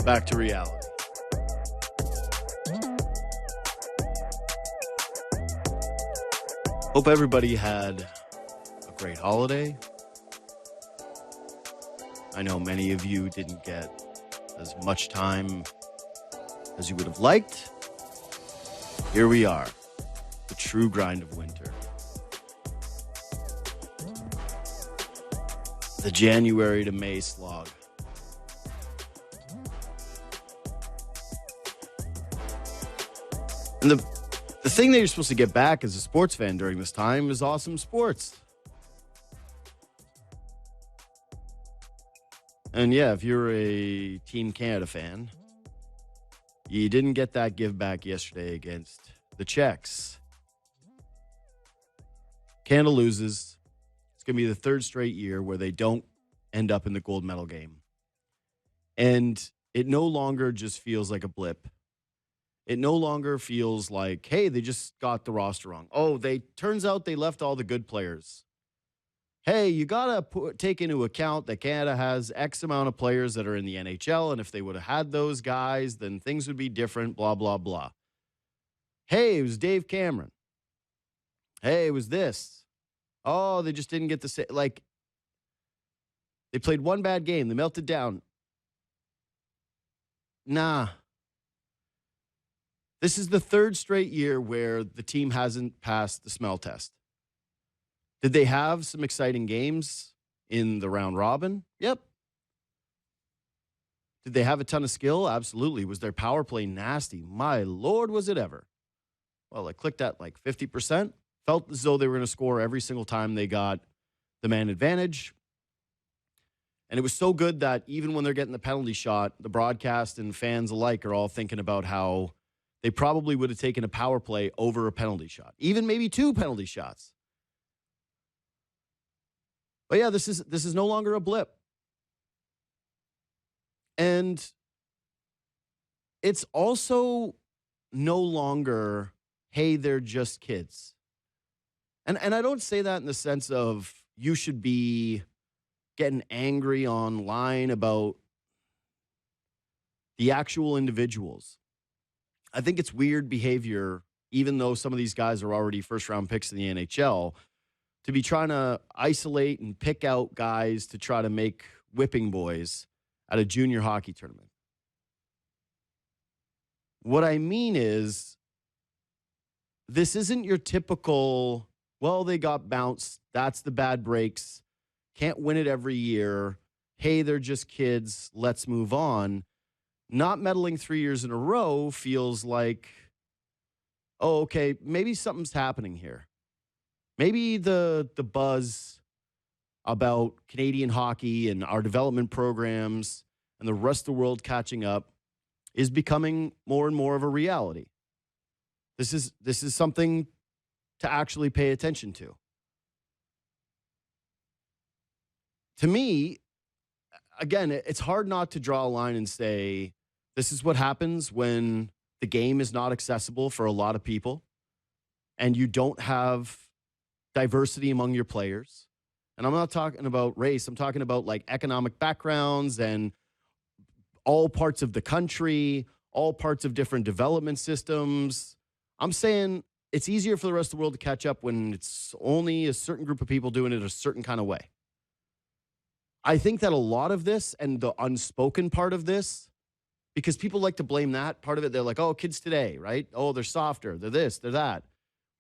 back to reality. Hope everybody had a great holiday. I know many of you didn't get as much time as you would have liked. Here we are, the true grind of winter. The January to May slog. And the thing that you're supposed to get back as a sports fan during this time is awesome sports. And yeah, if you're a Team Canada fan, you didn't get that give back yesterday against the Czechs. Canada loses. It's going to be the third straight year where they don't end up in the gold medal game. And it no longer just feels like a blip. It no longer feels like, hey, they just got the roster wrong. Oh, turns out they left all the good players. Hey, you got to take into account that Canada has X amount of players that are in the NHL, and if they would have had those guys, then things would be different, blah, blah, blah. Hey, it was Dave Cameron. Hey, it was this. Oh, they just didn't get the same. Like, they played one bad game. They melted down. Nah. This is the third straight year where the team hasn't passed the smell test. Did they have some exciting games in the round robin? Yep. Did they have a ton of skill? Absolutely. Was their power play nasty? My Lord, was it ever. Well, I clicked at like 50%. Felt as though they were going to score every single time they got the man advantage. And it was so good that even when they're getting the penalty shot, the broadcast and fans alike are all thinking about how they probably would have taken a power play over a penalty shot, even maybe two penalty shots. But yeah, this is no longer a blip. And it's also no longer, hey, they're just kids. And I don't say that in the sense of you should be getting angry online about the actual individuals. I think it's weird behavior, even though some of these guys are already first-round picks in the NHL, to be trying to isolate and pick out guys to try to make whipping boys at a junior hockey tournament. What I mean is, this isn't your typical, well, they got bounced, that's the bad breaks, can't win it every year, hey, they're just kids, let's move on. Not medaling 3 years in a row feels like, oh, okay, maybe something's happening here. Maybe the buzz about Canadian hockey and our development programs and the rest of the world catching up is becoming more and more of a reality. This is something to actually pay attention to. To me, again, it's hard not to draw a line and say, this is what happens when the game is not accessible for a lot of people and you don't have diversity among your players. And I'm not talking about race. I'm talking about like economic backgrounds and all parts of the country, all parts of different development systems. I'm saying it's easier for the rest of the world to catch up when it's only a certain group of people doing it a certain kind of way. I think that a lot of this and the unspoken part of this, because people like to blame that part of it. They're like, oh, kids today, right? Oh, they're softer. They're this, they're that.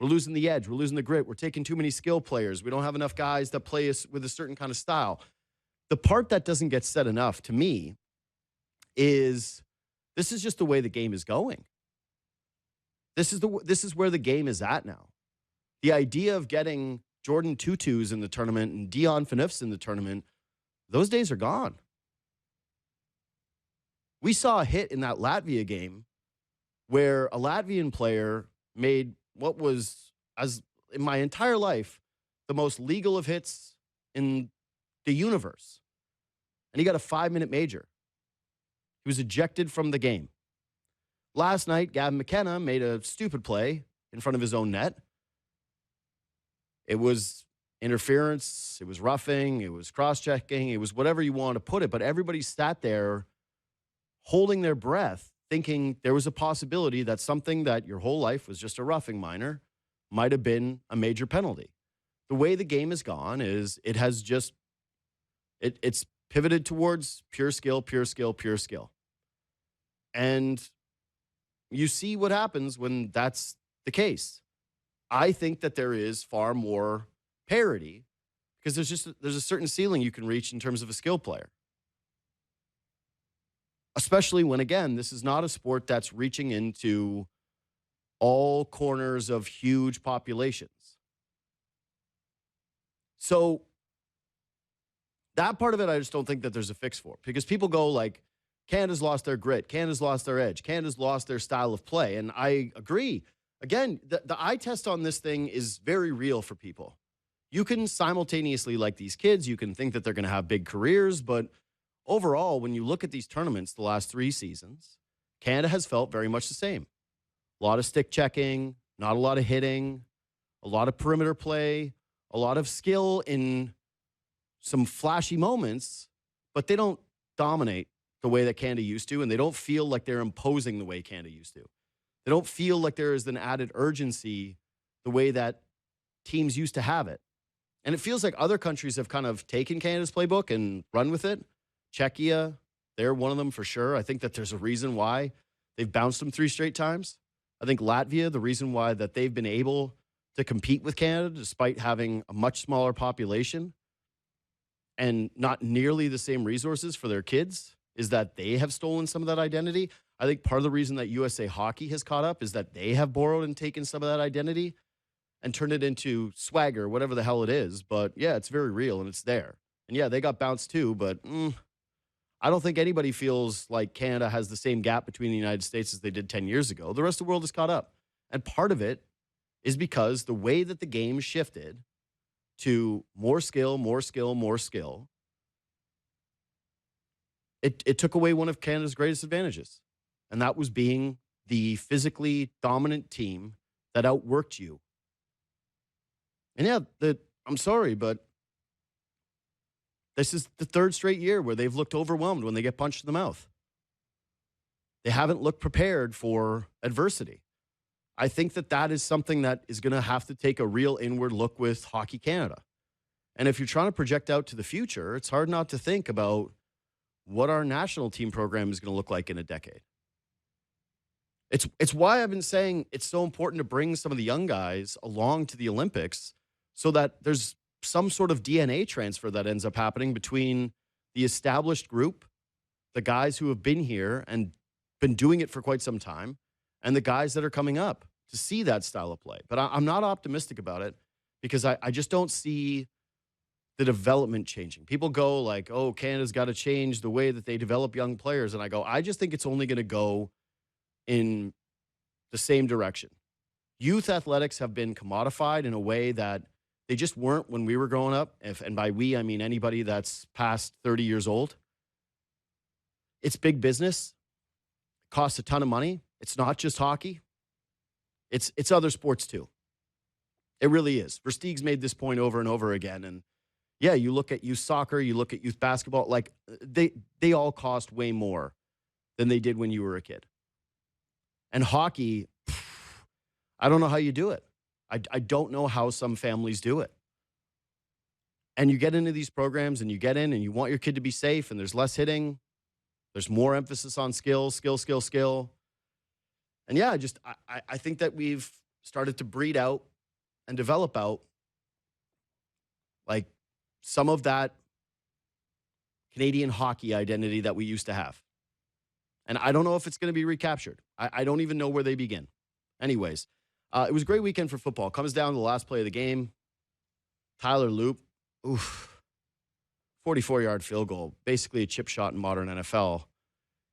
We're losing the edge. We're losing the grit. We're taking too many skill players. We don't have enough guys that play us with a certain kind of style. The part that doesn't get said enough to me is this is just the way the game is going. This is where the game is at now. The idea of getting Jordan Tutus in the tournament and Dion Phaneufs in the tournament, those days are gone. We saw a hit in that Latvia game where a Latvian player made what was, as in my entire life, the most legal of hits in the universe. And he got a 5-minute major. He was ejected from the game. Last night, Gavin McKenna made a stupid play in front of his own net. It was interference, it was roughing, it was cross-checking, it was whatever you want to put it, but everybody sat there holding their breath, thinking there was a possibility that something that your whole life was just a roughing minor might have been a major penalty. The way the game has gone is it has just it's pivoted towards pure skill, pure skill, pure skill. And you see what happens when that's the case. I think that there is far more parity because there's a certain ceiling you can reach in terms of a skill player. Especially when, again, this is not a sport that's reaching into all corners of huge populations. So that part of it, I just don't think that there's a fix for, because people go like, Canada's lost their grit, Canada's lost their edge, Canada's lost their style of play. And I agree. Again, the eye test on this thing is very real for people. You can simultaneously like these kids, you can think that they're going to have big careers, but overall, when you look at these tournaments the last 3 seasons, Canada has felt very much the same. A lot of stick checking, not a lot of hitting, a lot of perimeter play, a lot of skill in some flashy moments, but they don't dominate the way that Canada used to, and they don't feel like they're imposing the way Canada used to. They don't feel like there is an added urgency the way that teams used to have it. And it feels like other countries have kind of taken Canada's playbook and run with it. Czechia, they're one of them for sure. I think that there's a reason why they've bounced them 3 straight times. I think Latvia, the reason why that they've been able to compete with Canada despite having a much smaller population and not nearly the same resources for their kids, is that they have stolen some of that identity. I think part of the reason that USA Hockey has caught up is that they have borrowed and taken some of that identity and turned it into swagger, whatever the hell it is. But yeah, it's very real and it's there. And yeah, they got bounced too, but I don't think anybody feels like Canada has the same gap between the United States as they did 10 years ago. The rest of the world has caught up. And part of it is because the way that the game shifted to more skill, more skill, more skill, it took away one of Canada's greatest advantages. And that was being the physically dominant team that outworked you. And yeah, I'm sorry, but this is the 3rd straight year where they've looked overwhelmed when they get punched in the mouth. They haven't looked prepared for adversity. I think that that is something that is going to have to take a real inward look with Hockey Canada. And if you're trying to project out to the future, it's hard not to think about what our national team program is going to look like in a decade. It's why I've been saying it's so important to bring some of the young guys along to the Olympics so that there's some sort of DNA transfer that ends up happening between the established group, the guys who have been here and been doing it for quite some time, and the guys that are coming up to see that style of play. But I'm not optimistic about it because I just don't see the development changing. People go like, oh, Canada's got to change the way that they develop young players. And I go, I just think it's only going to go in the same direction. Youth athletics have been commodified in a way that they just weren't when we were growing up. And by we, I mean anybody that's past 30 years old. It's big business. It costs a ton of money. It's not just hockey. It's other sports too. It really is. Versteeg's made this point over and over again. And yeah, you look at youth soccer, you look at youth basketball, like they all cost way more than they did when you were a kid. And hockey, I don't know how you do it. I don't know how some families do it. And you get into these programs and you get in and you want your kid to be safe and there's less hitting. There's more emphasis on skill. And yeah, I think that we've started to breed out and develop out like some of that Canadian hockey identity that we used to have. And I don't know if it's going to be recaptured. I don't even know where they begin. Anyways, it was a great weekend for football. Comes down to the last play of the game. Tyler Loop, 44-yard field goal, basically a chip shot in modern NFL.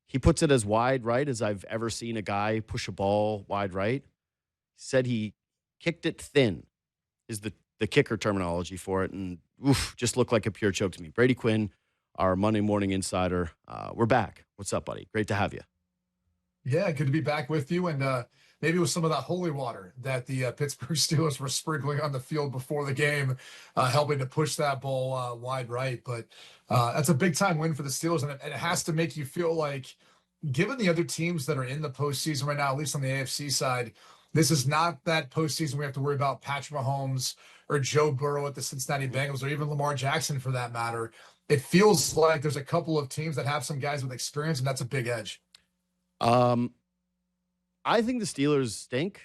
He puts it as wide right as I've ever seen a guy push a ball wide right. He said he kicked it thin is the kicker terminology for it, and just looked like a pure choke to me. Brady Quinn, our Monday Morning Insider. We're back. What's up, buddy? Great to have you. Yeah, good to be back with you. And maybe with some of that holy water that the Pittsburgh Steelers were sprinkling on the field before the game, helping to push that ball wide right. But that's a big-time win for the Steelers, and it has to make you feel like given the other teams that are in the postseason right now, at least on the AFC side, this is not that postseason we have to worry about Patrick Mahomes or Joe Burrow at the Cincinnati Bengals or even Lamar Jackson for that matter. It feels like there's a couple of teams that have some guys with experience, and that's a big edge. Um, I think the Steelers stink.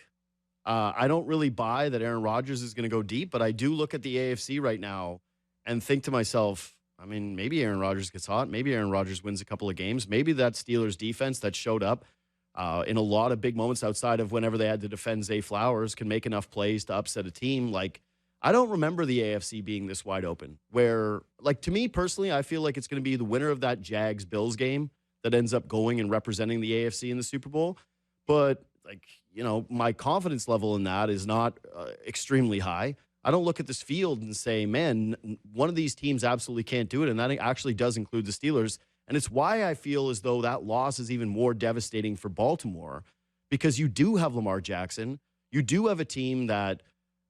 I don't really buy that Aaron Rodgers is going to go deep, but I do look at the AFC right now and think to myself, I mean, maybe Aaron Rodgers gets hot. Maybe Aaron Rodgers wins a couple of games. Maybe that Steelers defense that showed up in a lot of big moments outside of whenever they had to defend Zay Flowers can make enough plays to upset a team. Like, I don't remember the AFC being this wide open where, like, to me personally, I feel like it's going to be the winner of that Jags-Bills game that ends up going and representing the AFC in the Super Bowl. But, like, you know, my confidence level in that is not extremely high. I don't look at this field and say, man, one of these teams absolutely can't do it. And that actually does include the Steelers. And it's why I feel as though that loss is even more devastating for Baltimore, because you do have Lamar Jackson. You do have a team that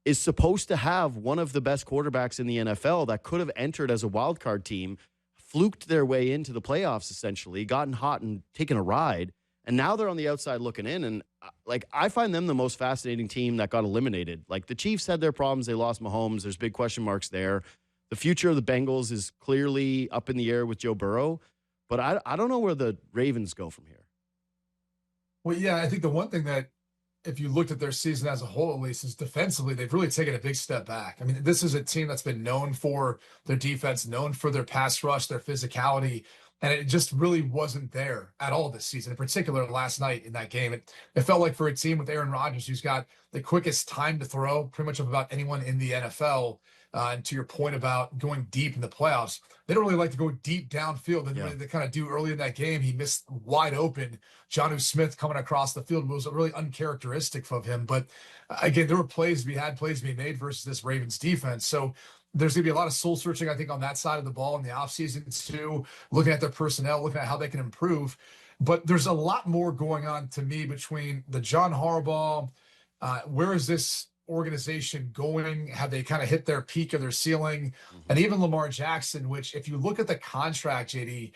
is supposed to have one of the best quarterbacks in the NFL that could have entered as a wild card team, fluked their way into the playoffs, essentially, gotten hot and taken a ride. And now they're on the outside looking in. And, like, I find them the most fascinating team that got eliminated. Like, the Chiefs had their problems. They lost Mahomes. There's big question marks there. The future of the Bengals is clearly up in the air with Joe Burrow. But I don't know where the Ravens go from here. Well, yeah, I think the one thing that, if you looked at their season as a whole, at least, is defensively, they've really taken a big step back. I mean, this is a team that's been known for their defense, known for their pass rush, their physicality. And it just really wasn't there at all this season, in particular last night in that game. It felt like for a team with Aaron Rodgers, who's got the quickest time to throw pretty much of about anyone in the NFL. And to your point about going deep in the playoffs, they don't really like to go deep downfield. And they kind of do early in that game. He missed wide open. Nicholson-Smith coming across the field was really uncharacteristic of him. But again, there were plays being made versus this Ravens defense. So there's going to be a lot of soul searching, I think, on that side of the ball in the offseason too, looking at their personnel, looking at how they can improve. But there's a lot more going on to me between the John Harbaugh, where is this organization going? Have they kind of hit their peak of their ceiling? And even Lamar Jackson, which if you look at the contract, JD,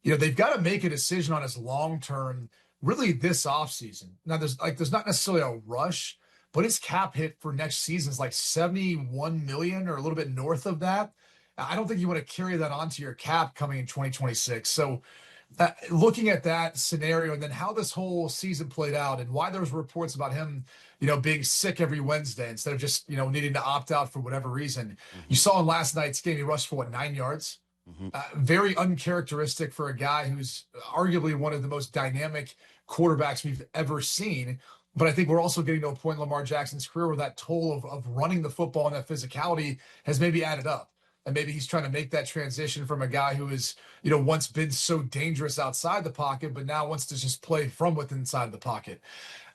you know, they've got to make a decision on his long-term, really this offseason. Now, there's not necessarily a rush, but his cap hit for next season is like $71 million or a little bit north of that. I don't think you want to carry that onto your cap coming in 2026. So looking at that scenario and then how this whole season played out and why there was reports about him, you know, being sick every Wednesday instead of just, you know, needing to opt out for whatever reason. You saw in last night's game, he rushed for 9 yards. Very uncharacteristic for a guy who's arguably one of the most dynamic quarterbacks we've ever seen. But I think we're also getting to a point in Lamar Jackson's career where that toll of running the football and that physicality has maybe added up. And maybe he's trying to make that transition from a guy who is, you know, once been so dangerous outside the pocket, but now wants to just play from within inside the pocket.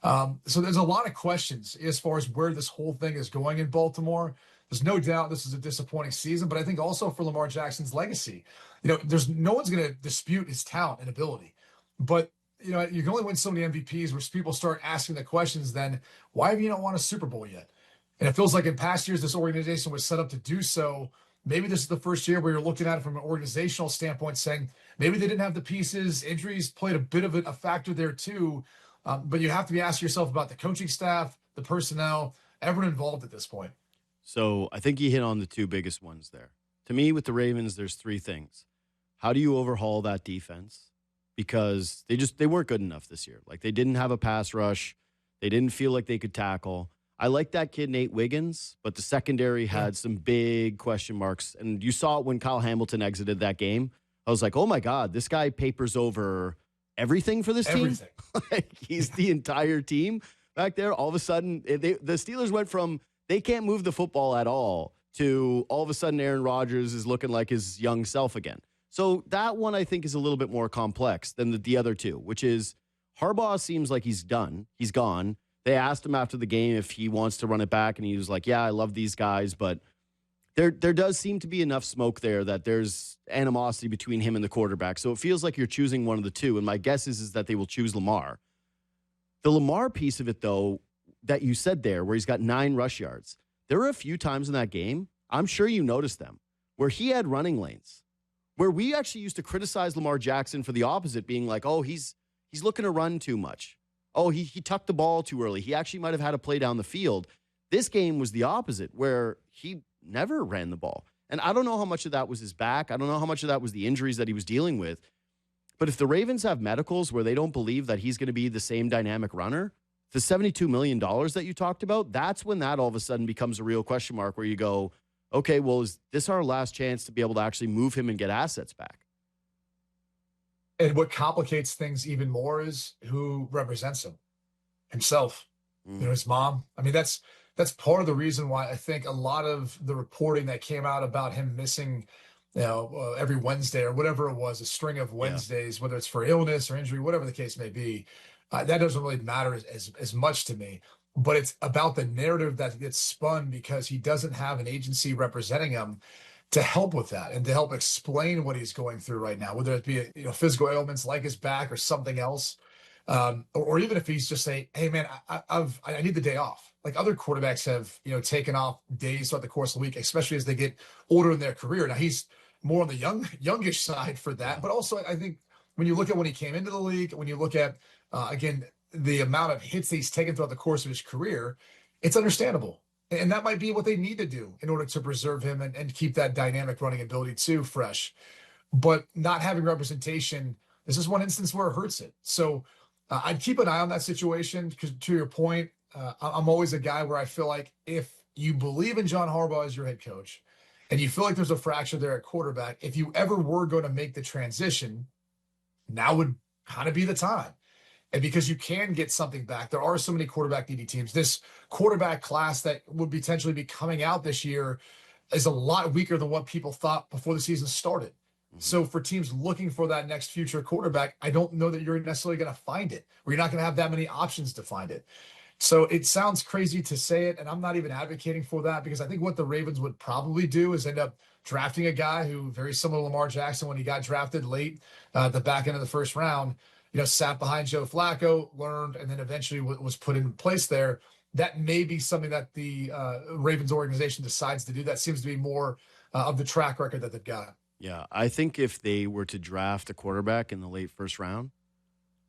So there's a lot of questions as far as where this whole thing is going in Baltimore. There's no doubt this is a disappointing season, but I think also for Lamar Jackson's legacy, you know, there's no one's going to dispute his talent and ability, but you know, you can only win so many MVPs where people start asking the questions, then why have you not won a Super Bowl yet? And it feels like in past years, this organization was set up to do so. Maybe this is the first year where you're looking at it from an organizational standpoint, saying maybe they didn't have the pieces. Injuries played a bit of a factor there too. But you have to be asking yourself about the coaching staff, the personnel, everyone involved at this point. So I think you hit on the two biggest ones there. To me, with the Ravens, there's three things. How do you overhaul that defense? Because they weren't good enough this year. Like, they didn't have a pass rush. They didn't feel like they could tackle. I like that kid, Nate Wiggins, but the secondary had some big question marks. And you saw it when Kyle Hamilton exited that game. I was like, oh, my God, this guy papers over everything for this team. Like, he's the entire team back there. All of a sudden, the Steelers went from they can't move the football at all to all of a sudden Aaron Rodgers is looking like his young self again. So that one I think is a little bit more complex than the other two, which is Harbaugh seems like he's done. He's gone. They asked him after the game if he wants to run it back, and he was like, yeah, I love these guys, but there does seem to be enough smoke there that there's animosity between him and the quarterback. So it feels like you're choosing one of the two, and my guess is that they will choose Lamar. The Lamar piece of it, though, that you said there, where he's got 9 rush yards, there were a few times in that game, I'm sure you noticed them, where he had running lanes, where we actually used to criticize Lamar Jackson for the opposite, being like, oh, he's he's looking to run too much. Oh, he tucked the ball too early. He actually might have had a play down the field. This game was the opposite, where he never ran the ball. And I don't know how much of that was his back. I don't know how much of that was the injuries that he was dealing with. But if the Ravens have medicals where they don't believe that he's going to be the same dynamic runner, the $72 million that you talked about, that's when that all of a sudden becomes a real question mark where you go, okay, well, is this our last chance to be able to actually move him and get assets back? And what complicates things even more is who represents him, himself, his mom. I mean, that's part of the reason why I think a lot of the reporting that came out about him missing, every Wednesday or whatever it was, a string of Wednesdays, whether it's for illness or injury, whatever the case may be, that doesn't really matter as much to me. But it's about the narrative that gets spun because he doesn't have an agency representing him to help with that and to help explain what he's going through right now, whether it be physical ailments like his back or something else, or even if he's just saying, "Hey, man, I need the day off." Like other quarterbacks have taken off days throughout the course of the week, especially as they get older in their career. Now he's more on the youngish side for that, but also I think when you look at when he came into the league, when you look at again the amount of hits he's taken throughout the course of his career, it's understandable. And that might be what they need to do in order to preserve him and keep that dynamic running ability too fresh. But not having representation, this is one instance where it hurts it. So I'd keep an eye on that situation because to your point, I'm always a guy where I feel like if you believe in John Harbaugh as your head coach and you feel like there's a fracture there at quarterback, if you ever were going to make the transition, now would kind of be the time. And because you can get something back, there are so many quarterback needy teams. This quarterback class that would potentially be coming out this year is a lot weaker than what people thought before the season started. So for teams looking for that next future quarterback, I don't know that you're necessarily going to find it, or you're not going to have that many options to find it. So it sounds crazy to say it, and I'm not even advocating for that because I think what the Ravens would probably do is end up drafting a guy who, very similar to Lamar Jackson when he got drafted late, the back end of the first round, sat behind Joe Flacco, learned, and then eventually was put in place there. That may be something that the Ravens organization decides to do. That seems to be more of the track record that they've got. Yeah, I think if they were to draft a quarterback in the late first round,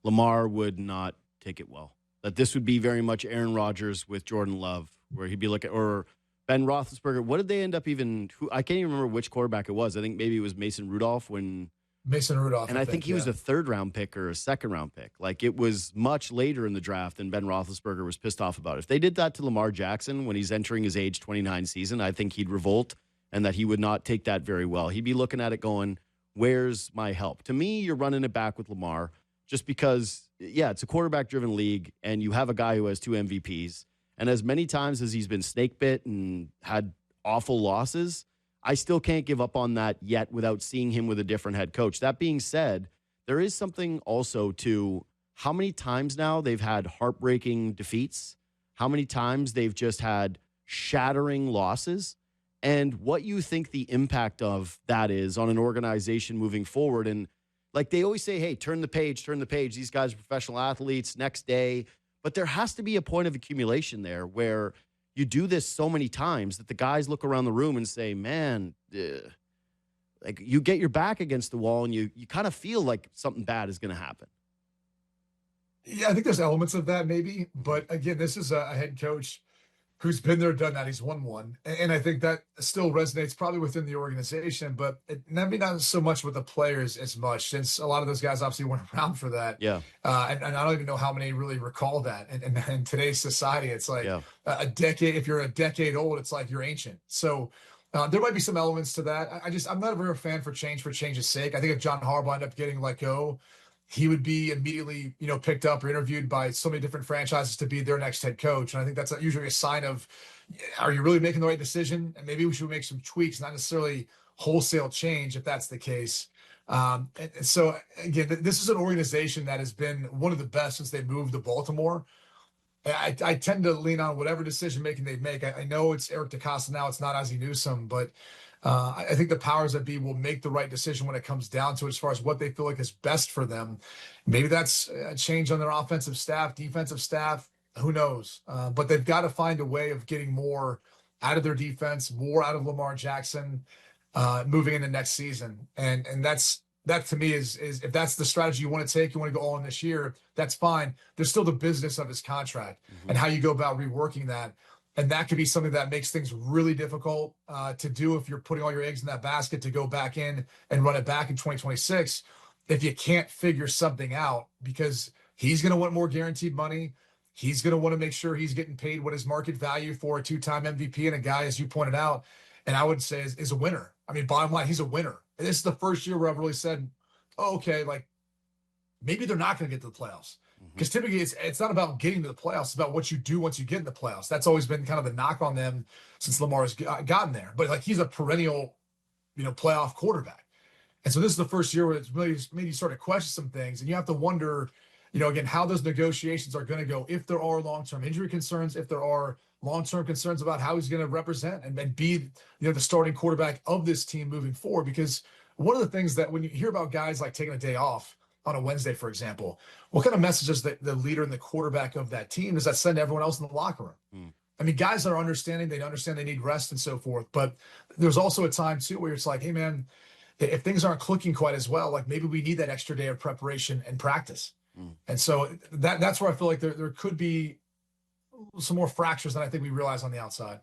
Lamar would not take it well. That this would be very much Aaron Rodgers with Jordan Love, where he'd be looking, or Ben Roethlisberger. What did they end up even? I can't even remember which quarterback it was. I think maybe it was Mason Rudolph and I think he was a third-round pick or a second-round pick. Like, it was much later in the draft than Ben Roethlisberger was pissed off about. If they did that to Lamar Jackson when he's entering his age 29 season, I think he'd revolt and that he would not take that very well. He'd be looking at it going, where's my help? To me, you're running it back with Lamar just because, it's a quarterback-driven league, and you have a guy who has 2 MVPs. And as many times as he's been snake bit and had awful losses, I still can't give up on that yet without seeing him with a different head coach. That being said, there is something also to how many times now they've had heartbreaking defeats, how many times they've just had shattering losses, and what you think the impact of that is on an organization moving forward. And like they always say, hey, turn the page. These guys are professional athletes next day. But there has to be a point of accumulation there where you do this so many times that the guys look around the room and say, man, like you get your back against the wall and you kind of feel like something bad is going to happen. Yeah, I think there's elements of that maybe. But again, this is a head coach who's been there, done that. He's won one. And I think that still resonates probably within the organization, but maybe not so much with the players as much, since a lot of those guys obviously weren't around for that. Yeah. And I don't even know how many really recall that. And in today's society, it's like a decade. If you're a decade old, it's like you're ancient. So there might be some elements to that. I'm not a real fan for change's sake. I think if John Harbaugh ended up getting let go, he would be immediately, picked up or interviewed by so many different franchises to be their next head coach. And I think that's usually a sign of, are you really making the right decision? And maybe we should make some tweaks, not necessarily wholesale change if that's the case. And so again, this is an organization that has been one of the best since they moved to Baltimore. I tend to lean on whatever decision making they make. I know it's Eric DeCosta now, it's not Ozzie Newsome, but I think the powers that be will make the right decision when it comes down to it as far as what they feel like is best for them. Maybe that's a change on their offensive staff, defensive staff, who knows? But they've got to find a way of getting more out of their defense, more out of Lamar Jackson moving into next season. And that's that to me is if that's the strategy you want to take, you want to go all in this year, that's fine. There's still the business of his contract and how you go about reworking that. And that could be something that makes things really difficult to do if you're putting all your eggs in that basket to go back in and run it back in 2026. If you can't figure something out, because he's going to want more guaranteed money. He's going to want to make sure he's getting paid what his market value for a two-time MVP and a guy, as you pointed out, and I would say is a winner. I mean, bottom line, he's a winner. And this is the first year where I've really said, oh, okay, like maybe they're not going to get to the playoffs. Because typically it's not about getting to the playoffs. It's about what you do once you get in the playoffs. That's always been kind of the knock on them since Lamar's gotten there. But like he's a perennial, playoff quarterback. And so this is the first year where it's really made you start to question some things. And you have to wonder, again, how those negotiations are going to go, if there are long-term injury concerns, if there are long-term concerns about how he's going to represent and be, the starting quarterback of this team moving forward. Because one of the things that when you hear about guys like taking a day off on a Wednesday, for example, what kind of message does the leader and the quarterback of that team does that send to everyone else in the locker room? I mean, guys are understanding, they understand they need rest and so forth. But there's also a time too where it's like, hey man, if things aren't clicking quite as well, like maybe we need that extra day of preparation and practice. And so that's where I feel like there could be some more fractures than I think we realize on the outside.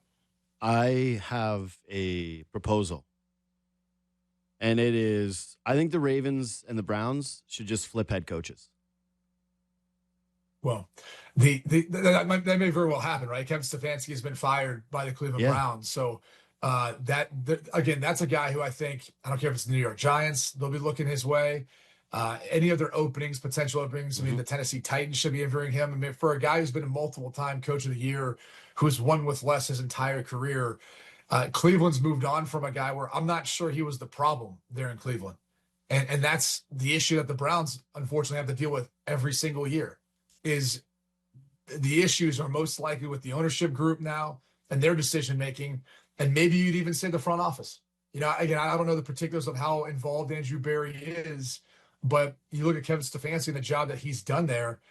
I have a proposal. And it is, I think the Ravens and the Browns should just flip head coaches. Well, that may very well happen, right? Kevin Stefanski has been fired by the Cleveland Browns. So again, that's a guy who I think, I don't care if it's the New York Giants, they'll be looking his way. Any other potential openings, I mean, the Tennessee Titans should be interviewing him. I mean, for a guy who's been a multiple-time coach of the year, who's won with less his entire career, Cleveland's moved on from a guy where I'm not sure he was the problem there in Cleveland. And that's the issue that the Browns, unfortunately, have to deal with every single year, is the issues are most likely with the ownership group now and their decision-making, and maybe you'd even say the front office. Again, I don't know the particulars of how involved Andrew Berry is, but you look at Kevin Stefanski and the job that he's done there,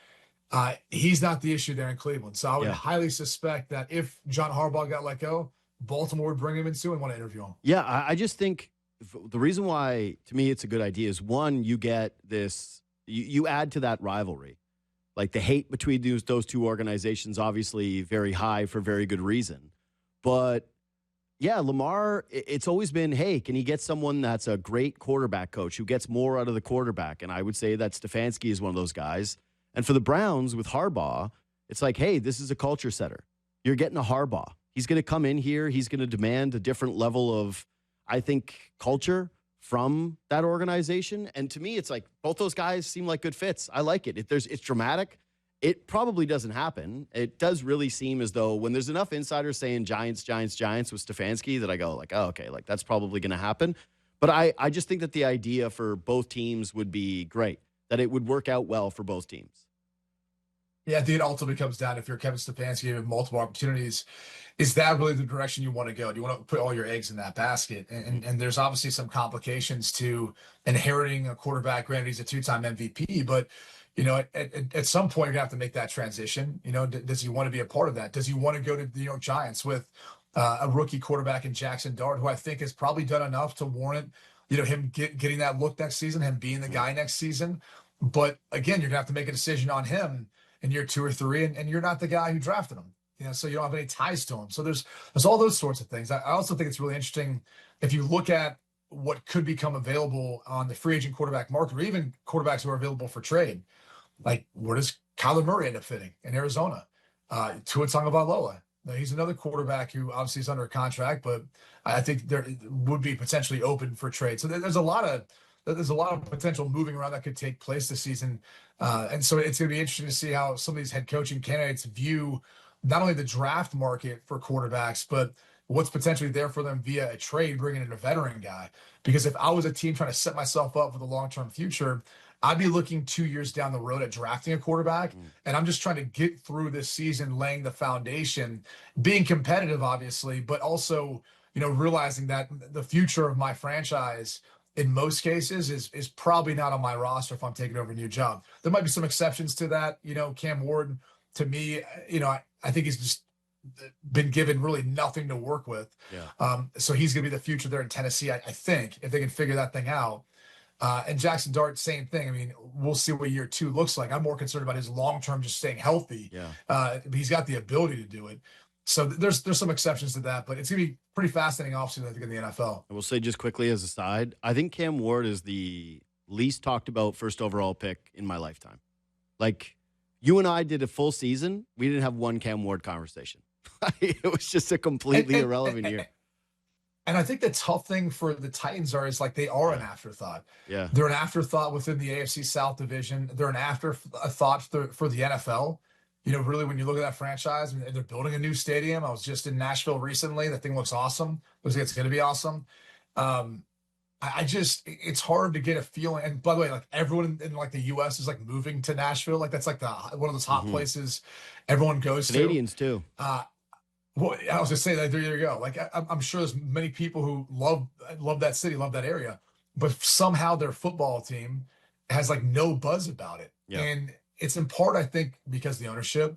he's not the issue there in Cleveland. So I would highly suspect that if John Harbaugh got let go, Baltimore would bring him in too and want to interview him. Yeah, I just think the reason why, to me, it's a good idea is, one, you get this, you add to that rivalry. Like the hate between those two organizations, obviously very high for very good reason. But yeah, Lamar, it's always been, hey, can he get someone that's a great quarterback coach who gets more out of the quarterback? And I would say that Stefanski is one of those guys. And for the Browns with Harbaugh, it's like, hey, this is a culture setter. You're getting a Harbaugh. He's going to come in here. He's going to demand a different level of, I think, culture from that organization. And to me, it's like both those guys seem like good fits. I like it. It's dramatic. It probably doesn't happen. It does really seem as though when there's enough insiders saying Giants with Stefanski that I go like, oh, okay, like that's probably going to happen. But I just think that the idea for both teams would be great, that it would work out well for both teams. Yeah, I think it ultimately comes down, if you're Kevin Stefanski, you have multiple opportunities, is that really the direction you want to go? Do you want to put all your eggs in that basket? And there's obviously some complications to inheriting a quarterback. Granted, he's a two-time MVP, but at some point you're gonna have to make that transition. Does he want to be a part of that? Does he want to go to the New York Giants with a rookie quarterback in Jackson Dart, who I think has probably done enough to warrant, him getting that look next season, him being the guy next season? But again, you're gonna have to make a decision on him in year 2 or 3, and you're not the guy who drafted him, so you don't have any ties to him. So there's all those sorts of things. I also think it's really interesting if you look at what could become available on the free agent quarterback market, or even quarterbacks who are available for trade. Like, where does Kyler Murray end up fitting in Arizona? Tua Tagovailoa. Now, he's another quarterback who obviously is under a contract, but I think there would be potentially open for trade. So there's a lot of potential moving around that could take place this season. And so it's going to be interesting to see how some of these head coaching candidates view not only the draft market for quarterbacks, but what's potentially there for them via a trade, bringing in a veteran guy. Because if I was a team trying to set myself up for the long-term future, I'd be looking 2 years down the road at drafting a quarterback. And I'm just trying to get through this season, laying the foundation, being competitive, obviously, but also, realizing that the future of my franchise in most cases is probably not on my roster if I'm taking over a new job. There might be some exceptions to that. Cam Ward, to me, I think he's just been given really nothing to work with. Yeah. So he's going to be the future there in Tennessee, I think, if they can figure that thing out. And Jackson Dart, same thing. I mean, we'll see what year 2 looks like. I'm more concerned about his long-term just staying healthy. Yeah. He's got the ability to do it. So there's some exceptions to that, but it's going to be pretty fascinating offseason, I think, in the NFL. I will say just quickly as a side, I think Cam Ward is the least talked about first overall pick in my lifetime. Like, you and I did a full season. We didn't have one Cam Ward conversation. It was just a completely irrelevant year. And I think the tough thing for the Titans is like they are an afterthought. Yeah. They're an afterthought within the AFC South division. They're an afterthought for the NFL. You know, really, when you look at that franchise, and they're building a new stadium. I was just in Nashville recently. That thing looks awesome. Looks like it's going to be awesome. It's hard to get a feeling. And by the way, like everyone in like the U.S. is like moving to Nashville. Like that's like one of those hot places everyone goes to. Canadians too. Well, I was just saying that there you go. Like I'm sure there's many people who love that city, love that area, but somehow their football team has like no buzz about it. Yeah. And it's in part, I think, because of the ownership.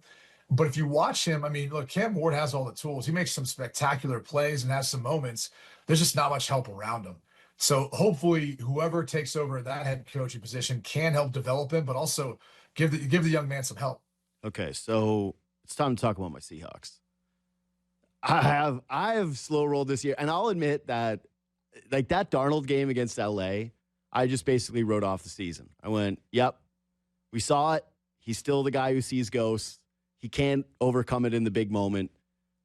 But if you watch him, I mean, look, Cam Ward has all the tools. He makes some spectacular plays and has some moments. There's just not much help around him. So hopefully whoever takes over that head coaching position can help develop him, but also give the young man some help. Okay, so it's time to talk about my Seahawks. I have slow rolled this year, and I'll admit that like that Darnold game against LA, I just basically wrote off the season. I went, yep, we saw it. He's still the guy who sees ghosts. He can't overcome it in the big moment.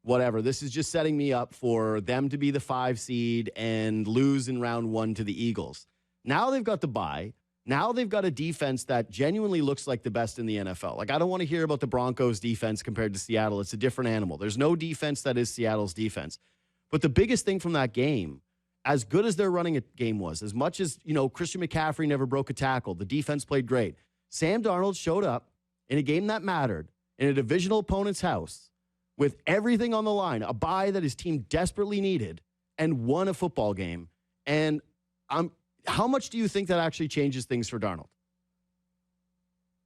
Whatever. This is just setting me up for them to be the 5 seed and lose in round 1 to the Eagles. Now they've got the bye. Now they've got a defense that genuinely looks like the best in the NFL. Like, I don't want to hear about the Broncos defense compared to Seattle. It's a different animal. There's no defense that is Seattle's defense. But the biggest thing from that game, as good as their running game was, as much as, you know, Christian McCaffrey never broke a tackle, the defense played great. Sam Darnold showed up in a game that mattered in a divisional opponent's house with everything on the line, a bye that his team desperately needed, and won a football game. And how much do you think that actually changes things for Darnold?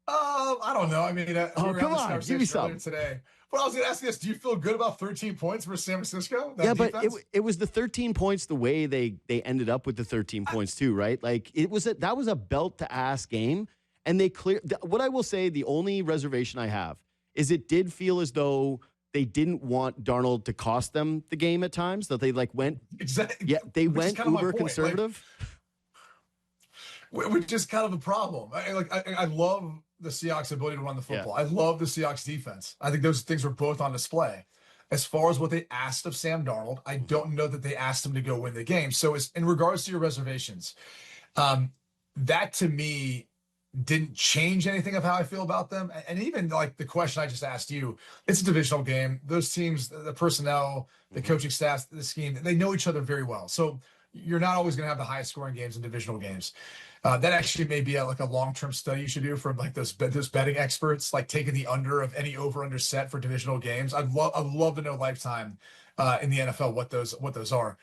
I don't know. I mean, come on, give me some today. But I was going to ask you this: do you feel good about 13 points for San Francisco? Yeah, defense? But it was the 13 points. The way they ended up with the 13 points too, right? Like that was a belt to ass game, and they cleared. What I will say, the only reservation I have is it did feel as though they didn't want Darnold to cost them the game at times. That they like went exactly. Yeah, they went uber conservative. Which is kind of a problem. I love the Seahawks' ability to run the football. Yeah. I love the Seahawks' defense. I think those things were both on display. As far as what they asked of Sam Darnold, I don't know that they asked him to go win the game. So in regards to your reservations, that to me didn't change anything of how I feel about them. And even like the question I just asked you, it's a divisional game. Those teams, the personnel, the coaching staff, the scheme, they know each other very well. So you're not always going to have the highest scoring games in divisional games. That actually may be like a long-term study you should do from like those betting experts, like taking the under of any over/under set for divisional games. I'd love to know lifetime in the NFL what those are.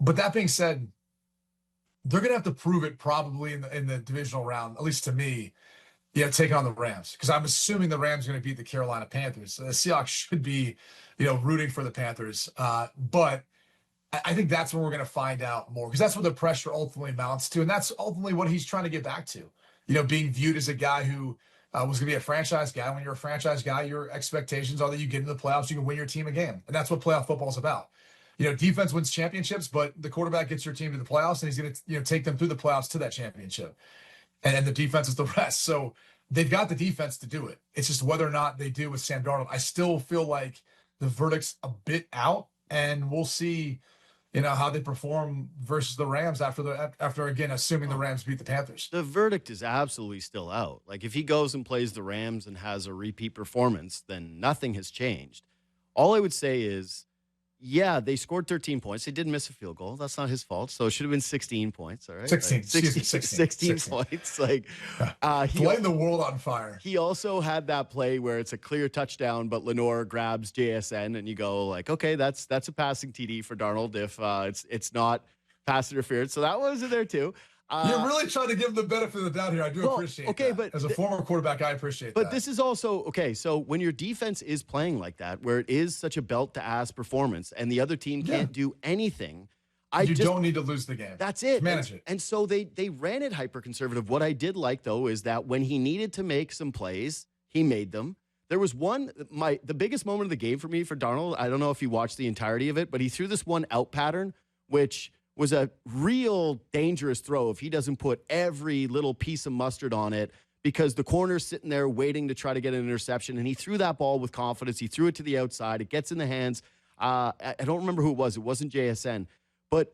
But that being said, they're going to have to prove it probably in the divisional round, at least to me. Yeah, taking on the Rams, because I'm assuming the Rams are going to beat the Carolina Panthers. So the Seahawks should be, rooting for the Panthers, but I think that's when we're going to find out more, because that's what the pressure ultimately amounts to. And that's ultimately what he's trying to get back to, being viewed as a guy who was going to be a franchise guy. When you're a franchise guy, your expectations are that you get into the playoffs, you can win your team a game. And that's what playoff football is about. Defense wins championships, but the quarterback gets your team to the playoffs, and he's going to, take them through the playoffs to that championship. And the defense is the rest. So they've got the defense to do it. It's just whether or not they do with Sam Darnold. I still feel like the verdict's a bit out, and we'll see how they perform versus the Rams after again, assuming the Rams beat the Panthers. The verdict is absolutely still out. Like, if he goes and plays the Rams and has a repeat performance, then nothing has changed. All I would say is, yeah, they scored 13 points. They did miss a field goal. That's not his fault. So it should have been 16 points. All right. 16 points. Like, blame the world on fire. He also had that play where it's a clear touchdown, but Lenore grabs JSN, and you go like, okay, that's a passing TD for Darnold if it's not pass interference. So that was in there too. You're really trying to give him the benefit of the doubt here. I do appreciate that. But as a former quarterback, I appreciate that. But this is also, okay, so when your defense is playing like that, where it is such a belt-to-ass performance and the other team can't do anything, You don't need to lose the game. That's it. Manage it. And so they ran it hyper conservative. What I did like though is that when he needed to make some plays, he made them. There was the biggest moment of the game for me for Darnold. I don't know if you watched the entirety of it, but he threw this one out pattern, which was a real dangerous throw if he doesn't put every little piece of mustard on it, because the corner's sitting there waiting to try to get an interception. And he threw that ball with confidence. He threw it to the outside. It gets in the hands. I don't remember who it was. It wasn't JSN. But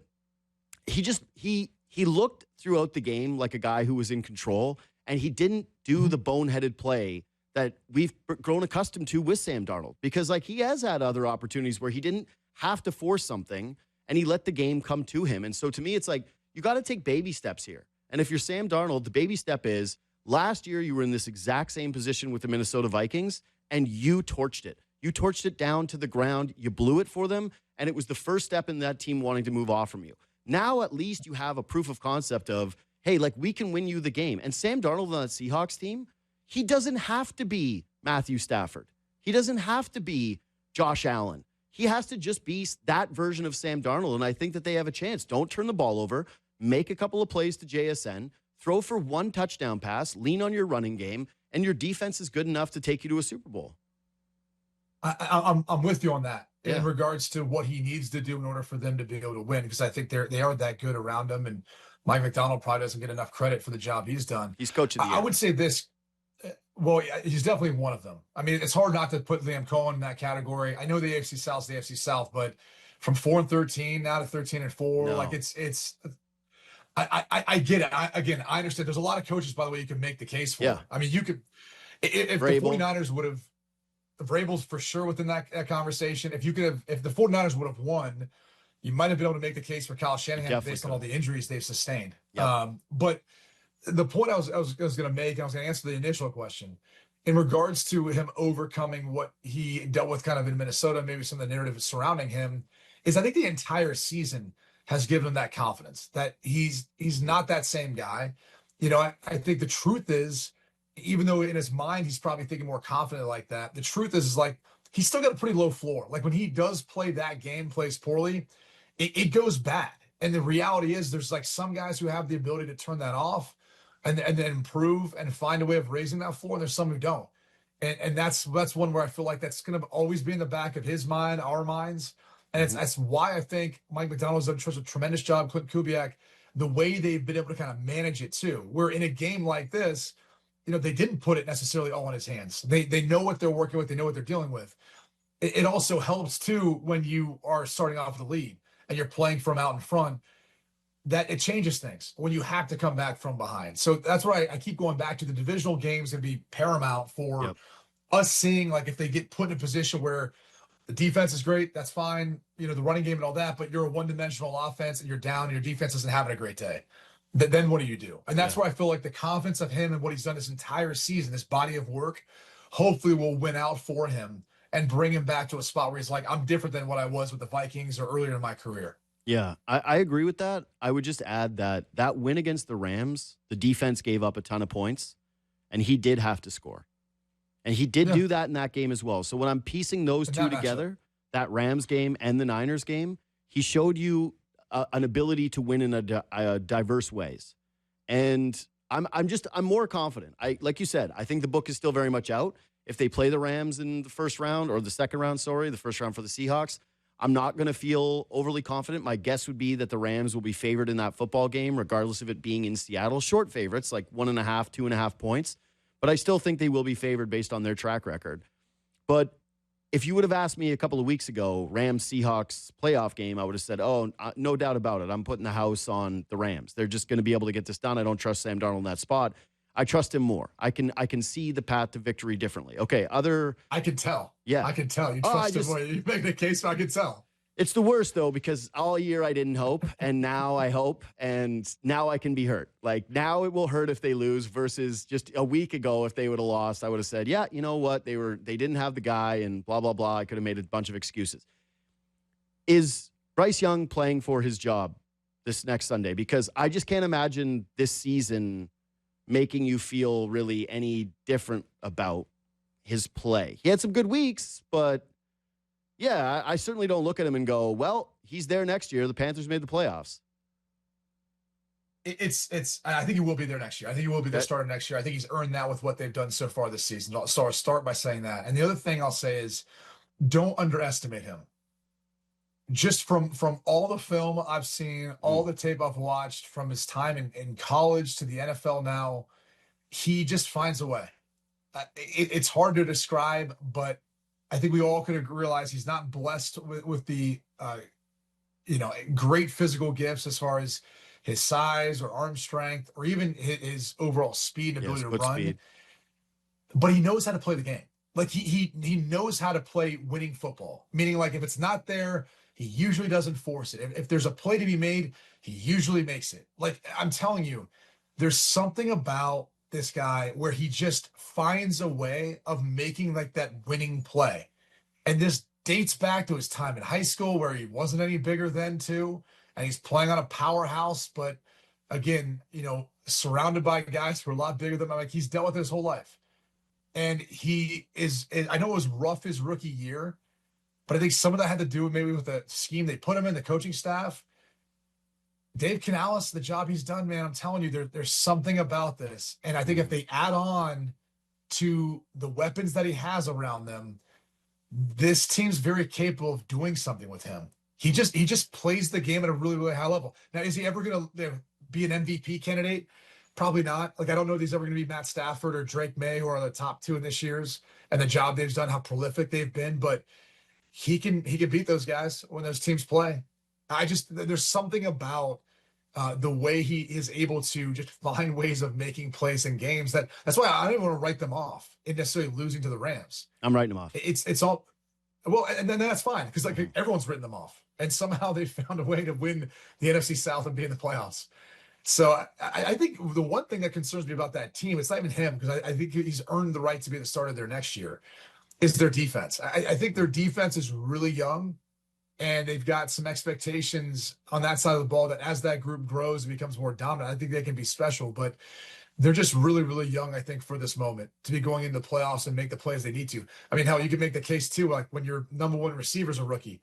he looked throughout the game like a guy who was in control, and he didn't do the boneheaded play that we've grown accustomed to with Sam Darnold, because like he has had other opportunities where he didn't have to force something and he let the game come to him. And so to me, it's like, you got to take baby steps here. And if you're Sam Darnold, the baby step is last year you were in this exact same position with the Minnesota Vikings and you torched it. You torched it down to the ground. You blew it for them. And it was the first step in that team wanting to move off from you. Now, at least you have a proof of concept of, hey, like we can win you the game. And Sam Darnold on that Seahawks team, he doesn't have to be Matthew Stafford. He doesn't have to be Josh Allen. He has to just be that version of Sam Darnold. And I think that they have a chance. Don't turn the ball over. Make a couple of plays to JSN. Throw for one touchdown pass. Lean on your running game. And your defense is good enough to take you to a Super Bowl. I'm with you on that in regards to what he needs to do in order for them to be able to win, because I think they are that good around him, and Mike Macdonald probably doesn't get enough credit for the job he's done. He's coach of the year. I would say this. Well, he's definitely one of them. I mean, it's hard not to put Liam Cohen in that category. I know the AFC South's the AFC South, but from 4-13 now to 13-4, like it's. I get it. I understand. There's a lot of coaches, by the way, you can make the case for. I mean, you could if the 49ers would have. Vrabel's for sure within that conversation. If the 49ers would have won, you might have been able to make the case for Kyle Shanahan based on all the injuries they've sustained. But the point I was going to make, and I was going to answer the initial question in regards to him overcoming what he dealt with kind of in Minnesota, maybe some of the narrative surrounding him, is I think the entire season has given him that confidence that he's not that same guy. You know, I think the truth is, even though in his mind he's probably thinking more confident like that, the truth is like he's still got a pretty low floor. Like when he does play that game, plays poorly, it goes bad. And the reality is there's like some guys who have the ability to turn that off and then improve and find a way of raising that floor. And there's some who don't. And that's one where I feel like that's going to always be in the back of his mind, our minds. And that's why I think Mike Macdonald's done a tremendous job, Clint Kubiak, the way they've been able to kind of manage it too. Where in a game like this, you know, they didn't put it necessarily all in his hands. They know what they're working with. They know what they're dealing with. It also helps too when you are starting off with the lead and you're playing from out in front, that it changes things when you have to come back from behind. So that's why I keep going back to the divisional games and be paramount for us seeing, like, if they get put in a position where the defense is great, that's fine, you know, the running game and all that, but you're a one-dimensional offense and you're down and your defense isn't having a great day. Then what do you do? And that's where I feel like the confidence of him and what he's done this entire season, this body of work, hopefully will win out for him and bring him back to a spot where he's like, I'm different than what I was with the Vikings or earlier in my career. Yeah, I agree with that. I would just add that win against the Rams, the defense gave up a ton of points, and he did have to score. And he did do that in that game as well. So when I'm piecing those two together, that Rams game and the Niners game, he showed you an ability to win in a diverse ways. And I'm more confident. Like you said, I think the book is still very much out. If they play the Rams in the first round, or the second round, the first round for the Seahawks, I'm not going to feel overly confident. My guess would be that the Rams will be favored in that football game, regardless of it being in Seattle. Short favorites, like 1.5, 2.5 points. But I still think they will be favored based on their track record. But if you would have asked me a couple of weeks ago, Rams-Seahawks playoff game, I would have said, no doubt about it. I'm putting the house on the Rams. They're just going to be able to get this done. I don't trust Sam Darnold in that spot. I trust him more. I can see the path to victory differently. Okay, I can tell. Yeah. I can tell. You trust him more. You make the case, so I can tell. It's the worst, though, because all year I didn't hope, and now I hope, and now I can be hurt. Like, now it will hurt if they lose versus just a week ago if they would have lost. I would have said, yeah, you know what? They didn't have the guy and blah, blah, blah. I could have made a bunch of excuses. Is Bryce Young playing for his job this next Sunday? Because I just can't imagine this season making you feel really any different about his play. He had some good weeks, but yeah, I certainly don't look at him and go, well, he's there next year, the Panthers made the playoffs. I think he will be there next year. I think he will be the starter next year. I think he's earned that with what they've done so far this season. So I'll start by saying that. And the other thing I'll say is don't underestimate him. Just from all the film I've seen, all the tape I've watched, from his time in college to the NFL now, he just finds a way. It's hard to describe, but I think we all could realize he's not blessed with the great physical gifts as far as his size or arm strength or even his overall speed and ability to run. Speed. But he knows how to play the game. Like he knows how to play winning football, meaning like if it's not there, he usually doesn't force it. If there's a play to be made, he usually makes it. Like I'm telling you, there's something about this guy where he just finds a way of making like that winning play. And this dates back to his time in high school where he wasn't any bigger then too. And he's playing on a powerhouse, but again, surrounded by guys who are a lot bigger than him. Like he's dealt with it his whole life. And I know it was rough his rookie year, but I think some of that had to do maybe with the scheme they put him in, the coaching staff. Dave Canales, the job he's done, man, I'm telling you, there's something about this. And I think if they add on to the weapons that he has around them, this team's very capable of doing something with him. He just plays the game at a really, really high level. Now, is he ever going to be an MVP candidate? Probably not. Like, I don't know if he's ever going to be Matt Stafford or Drake May, who are the top two in this year's, and the job they've done, how prolific they've been. But he can beat those guys when those teams play. There's something about the way he is able to just find ways of making plays in games that's why I don't even want to write them off in necessarily losing to the Rams. I'm writing them off. It's all well, and then that's fine because like everyone's written them off, and somehow they found a way to win the NFC South and be in the playoffs. So I think the one thing that concerns me about that team, it's not even him because I think he's earned the right to be the starter there next year, is their defense. I think their defense is really young. And they've got some expectations on that side of the ball that as that group grows and becomes more dominant, I think they can be special. But they're just really, really young, I think, for this moment to be going into the playoffs and make the plays they need to. I mean, hell, you can make the case, too, like when your number one receiver's a rookie.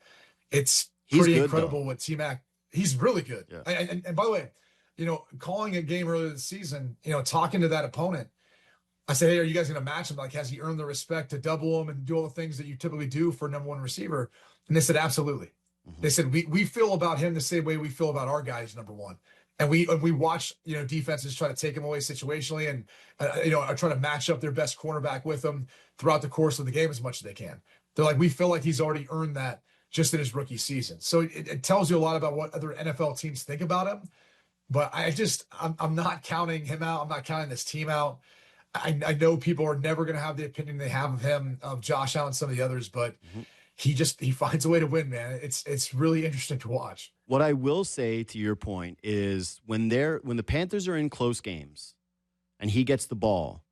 It's pretty incredible what T-Mac – he's really good. Yeah. And by the way, calling a game earlier this season, talking to that opponent, I said, hey, are you guys going to match him? Like, has he earned the respect to double him and do all the things that you typically do for a number one receiver? And they said, absolutely. Mm-hmm. They said, we feel about him the same way we feel about our guys, number one. And we watch, defenses try to take him away situationally and, are trying to match up their best cornerback with him throughout the course of the game as much as they can. They're like, we feel like he's already earned that just in his rookie season. So it tells you a lot about what other NFL teams think about him. But I'm not counting him out. I'm not counting this team out. I know people are never going to have the opinion they have of him, of Josh Allen, some of the others, but he finds a way to win, man. It's really interesting to watch. What I will say to your point is when the Panthers are in close games and he gets the ball,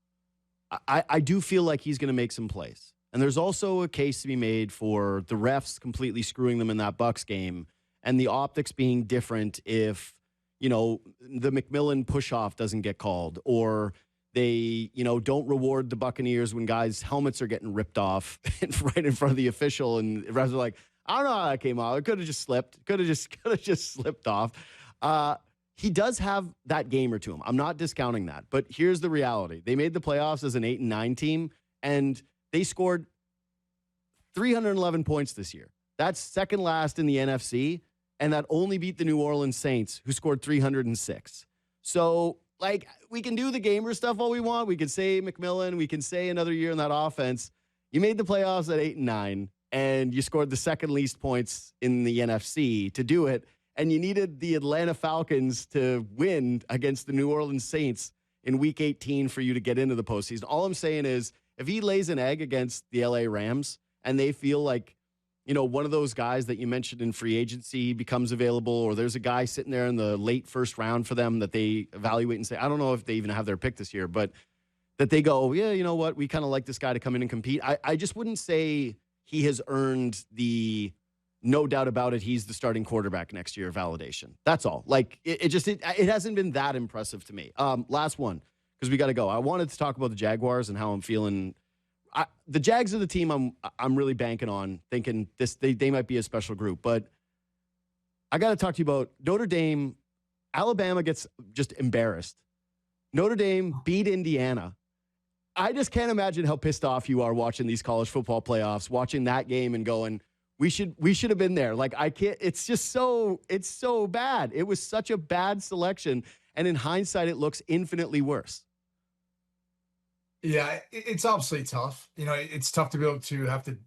I do feel like he's going to make some plays. And there's also a case to be made for the refs completely screwing them in that Bucks game and the optics being different if, the McMillan push-off doesn't get called or they, don't reward the Buccaneers when guys' helmets are getting ripped off right in front of the official. And the refs are like, I don't know how that came out. It could have just slipped. Could have just slipped off. He does have that gamer to him. I'm not discounting that. But here's the reality. They made the playoffs as an 8-9 team, and they scored 311 points this year. That's second last in the NFC, and that only beat the New Orleans Saints, who scored 306. So, we can do the gamer stuff all we want. We can say McMillan. We can say another year in that offense. You made the playoffs at 8-9, and you scored the second least points in the NFC to do it. And you needed the Atlanta Falcons to win against the New Orleans Saints in Week 18 for you to get into the postseason. All I'm saying is, if he lays an egg against the LA Rams and they feel like, one of those guys that you mentioned in free agency becomes available, or there's a guy sitting there in the late first round for them that they evaluate and say, I don't know if they even have their pick this year, but that they go, yeah, you know what? We kind of like this guy to come in and compete. I just wouldn't say he has earned the no doubt about it, he's the starting quarterback next year validation. That's all. It hasn't been that impressive to me. Last one, because we got to go. I wanted to talk about the Jaguars and how I'm feeling. The Jags are the team I'm really banking on, thinking they might be a special group. But I got to talk to you about Notre Dame. Alabama gets just embarrassed. Notre Dame beat Indiana. I just can't imagine how pissed off you are watching these college football playoffs, watching that game and going, we should have been there. Like, I can't, it's so bad. It was such a bad selection. And in hindsight, it looks infinitely worse. Yeah, it's obviously tough. It's tough to be able to have to,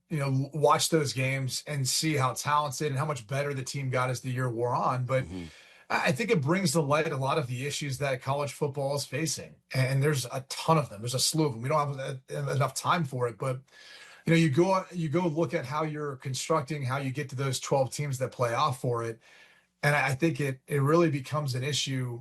watch those games and see how talented and how much better the team got as the year wore on. But I think it brings to light a lot of the issues that college football is facing. And there's a ton of them. There's a slew of them. We don't have enough time for it. But, you go look at how you're constructing, how you get to those 12 teams that play off for it. And I think it really becomes an issue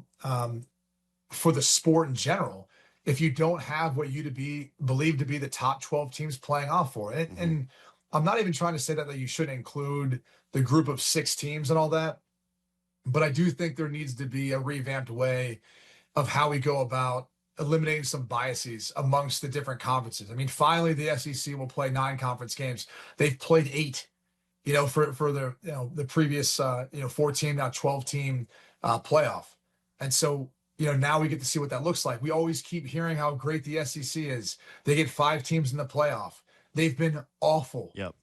for the sport in general if you don't have what you believe to be the top 12 teams playing off for it. And I'm not even trying to say that you shouldn't include the group of 6 teams and all that, but I do think there needs to be a revamped way of how we go about eliminating some biases amongst the different conferences. I mean, finally, the SEC will play 9 conference games. They've played 8, for the previous 14, now 12 team playoff. And so, now we get to see what that looks like. We always keep hearing how great the SEC is. They get 5 teams in the playoff. They've been awful. Yep.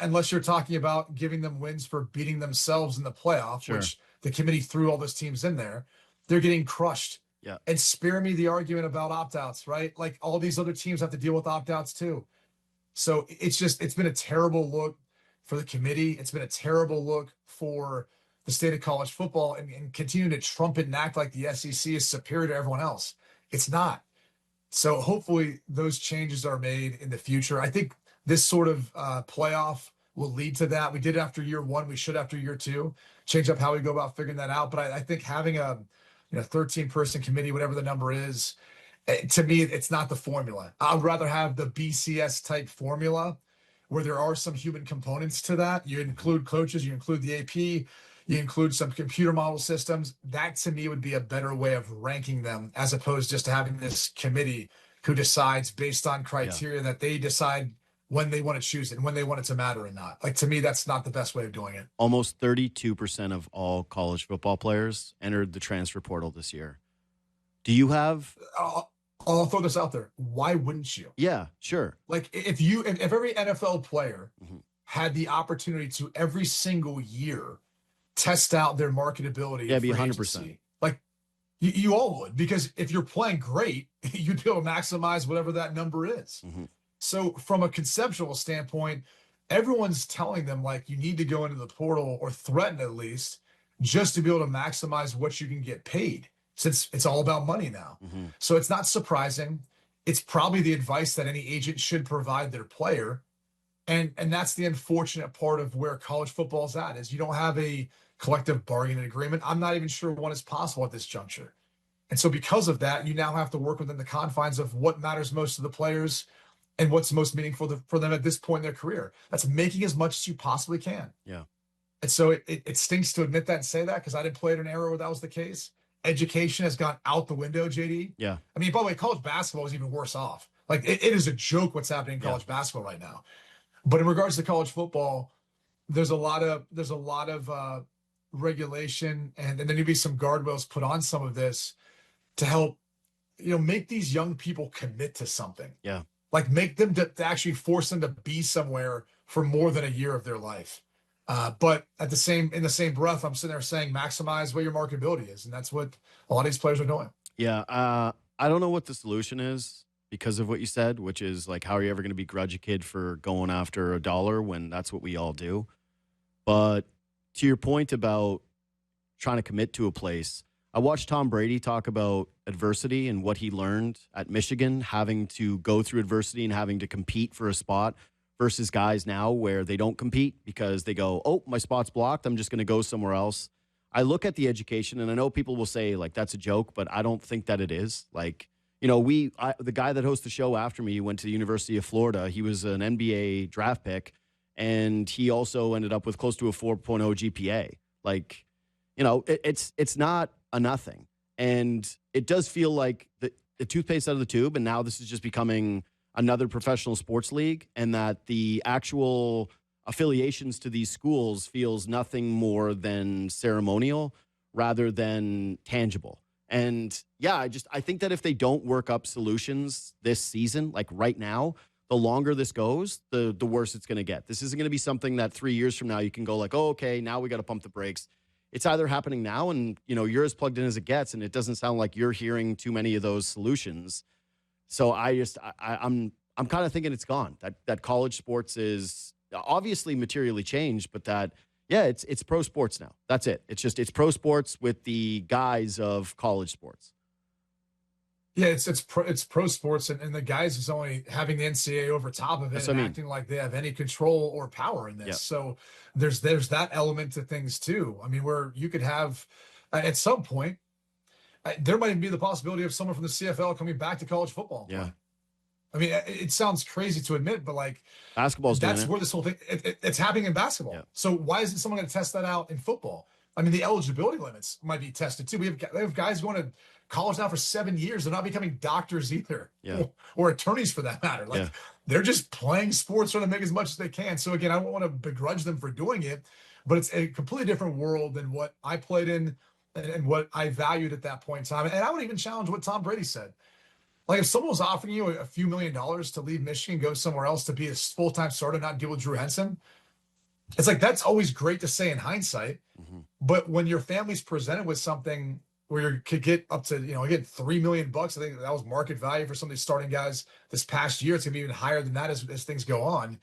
Unless you're talking about giving them wins for beating themselves in the playoff, which the committee threw all those teams in there. They're getting crushed. Yeah. And spare me the argument about opt-outs, right? Like, all these other teams have to deal with opt-outs too. So it's been a terrible look for the committee. It's been a terrible look for the state of college football, and continue to trumpet and act like the SEC is superior to everyone else. It's not. So hopefully those changes are made in the future. I think this sort of playoff will lead to that. We did it after year 1. We should after year 2. Change up how we go about figuring that out. But I think having a 13-person committee, whatever the number is, to me, it's not the formula. I'd rather have the BCS type formula where there are some human components to that. You include coaches, you include the AP, you include some computer model systems. That, to me, would be a better way of ranking them, as opposed just to having this committee who decides based on criteria that they decide when they want to choose it and when they want it to matter or not. Like, to me, that's not the best way of doing it. Almost 32% of all college football players entered the transfer portal this year. Do you have... I'll throw this out there. Why wouldn't you? Yeah, sure. Like, if every NFL player had the opportunity to every single year test out their marketability. Yeah, be 100%. Like, you all would, because if you're playing great, you'd be able to maximize whatever that number is. So from a conceptual standpoint, everyone's telling them, like, you need to go into the portal, or threaten at least, just to be able to maximize what you can get paid, since it's all about money now. So it's not surprising. It's probably the advice that any agent should provide their player. And that's the unfortunate part of where college football is at, is you don't have a collective bargaining agreement. I'm not even sure one is possible at this juncture. And so because of that, you now have to work within the confines of what matters most to the players and what's most meaningful for them at this point in their career. That's making as much as you possibly can. Yeah. And so it stinks to admit that and say that, because I didn't play in an era where that was the case. Education has gone out the window, JD. Yeah. I mean, by the way, college basketball is even worse off. Like, it is a joke what's happening in college basketball right now. But in regards to college football, there's a lot of regulation, and there need to be some guardrails put on some of this to help, make these young people commit to something. Yeah. Like, make them to actually force them to be somewhere for more than a year of their life. But in the same breath, I'm sitting there saying, maximize what your marketability is. And that's what a lot of these players are doing. Yeah. I don't know what the solution is because of what you said, which is, like, how are you ever going to begrudge a kid for going after $1 when that's what we all do? But to your point about trying to commit to a place, I watched Tom Brady talk about adversity and what he learned at Michigan, having to go through adversity and having to compete for a spot, versus guys now where they don't compete because they go, oh, my spot's blocked, I'm just going to go somewhere else. I look at the education, and I know people will say, like, that's a joke, but I don't think that it is. Like, the guy that hosts the show after me went to the University of Florida. He was an NBA draft pick, and he also ended up with close to a 4.0 GPA. Like, it's not a nothing. And it does feel like the toothpaste out of the tube, and now this is just becoming another professional sports league, and that the actual affiliations to these schools feels nothing more than ceremonial rather than tangible. And yeah, I think that if they don't work up solutions this season, like right now, the longer this goes, the worse it's going to get. This isn't going to be something that 3 years from now you can go like, oh, okay, now we got to pump the brakes. It's either happening now and, you're as plugged in as it gets, and it doesn't sound like you're hearing too many of those solutions. So I'm kind of thinking it's gone. That college sports is obviously materially changed, but that, yeah, it's pro sports now. That's it. It's pro sports with the guise of college sports. Yeah, it's pro sports, and the guys is only having the NCAA over top of it and acting like they have any control or power in this. Yep. So there's that element to things too. I mean, where you could have at some point there might even be the possibility of someone from the CFL coming back to college football. Yeah. I mean, it sounds crazy to admit, but like that's where this whole thing it's happening in basketball. Yep. So why isn't someone going to test that out in football? I mean, the eligibility limits might be tested too. We have guys going to college now for 7 years. They're not becoming doctors either, or attorneys for that matter. Like they're just playing sports, trying to make as much as they can. So again, I don't want to begrudge them for doing it, but it's a completely different world than what I played in and what I valued at that point in time. And I would even challenge what Tom Brady said. Like if someone was offering you a few $1 million to leave Michigan, go somewhere else to be a full-time starter, not deal with Drew Henson, it's like that's always great to say in hindsight. Mm-hmm. But when your family's presented with something where you could get up to, again, $3 million, I think that was market value for some of these starting guys this past year. It's gonna be even higher than that as things go on.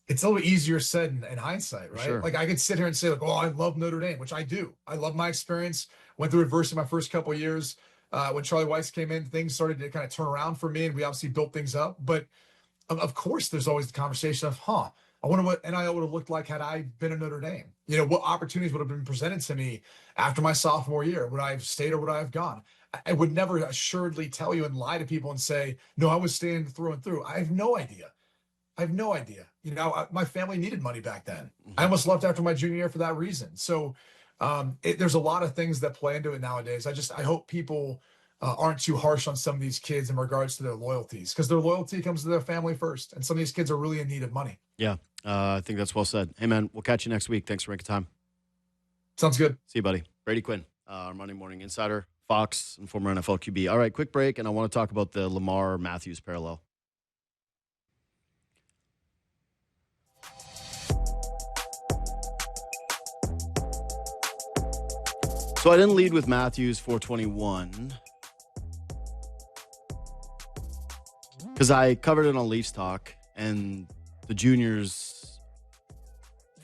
It's a little easier said in hindsight, right? Sure. Like I could sit here and say, like, oh, I love Notre Dame, which I do. I love my experience. Went through adversity my first couple of years. When Charlie Weiss came in, things started to kind of turn around for me, and we obviously built things up. But of course, there's always the conversation of, I wonder what NIL would have looked like had I been at Notre Dame. What opportunities would have been presented to me after my sophomore year? Would I have stayed or would I have gone? I would never assuredly tell you and lie to people and say, no, I was staying through and through. I have no idea. My family needed money back then. Mm-hmm. I almost left after my junior year for that reason. So there's a lot of things that play into it nowadays. I hope people aren't too harsh on some of these kids in regards to their loyalties, because their loyalty comes to their family first. And some of these kids are really in need of money. Yeah, I think that's well said. Hey, man, we'll catch you next week. Thanks for making time. Sounds good. See you, buddy. Brady Quinn, our Monday Morning Insider, Fox, and former NFL QB. All right, quick break, and I want to talk about the Lamar Matthews parallel. So I didn't lead with Matthews 421 because I covered it on Leafs Talk, and the juniors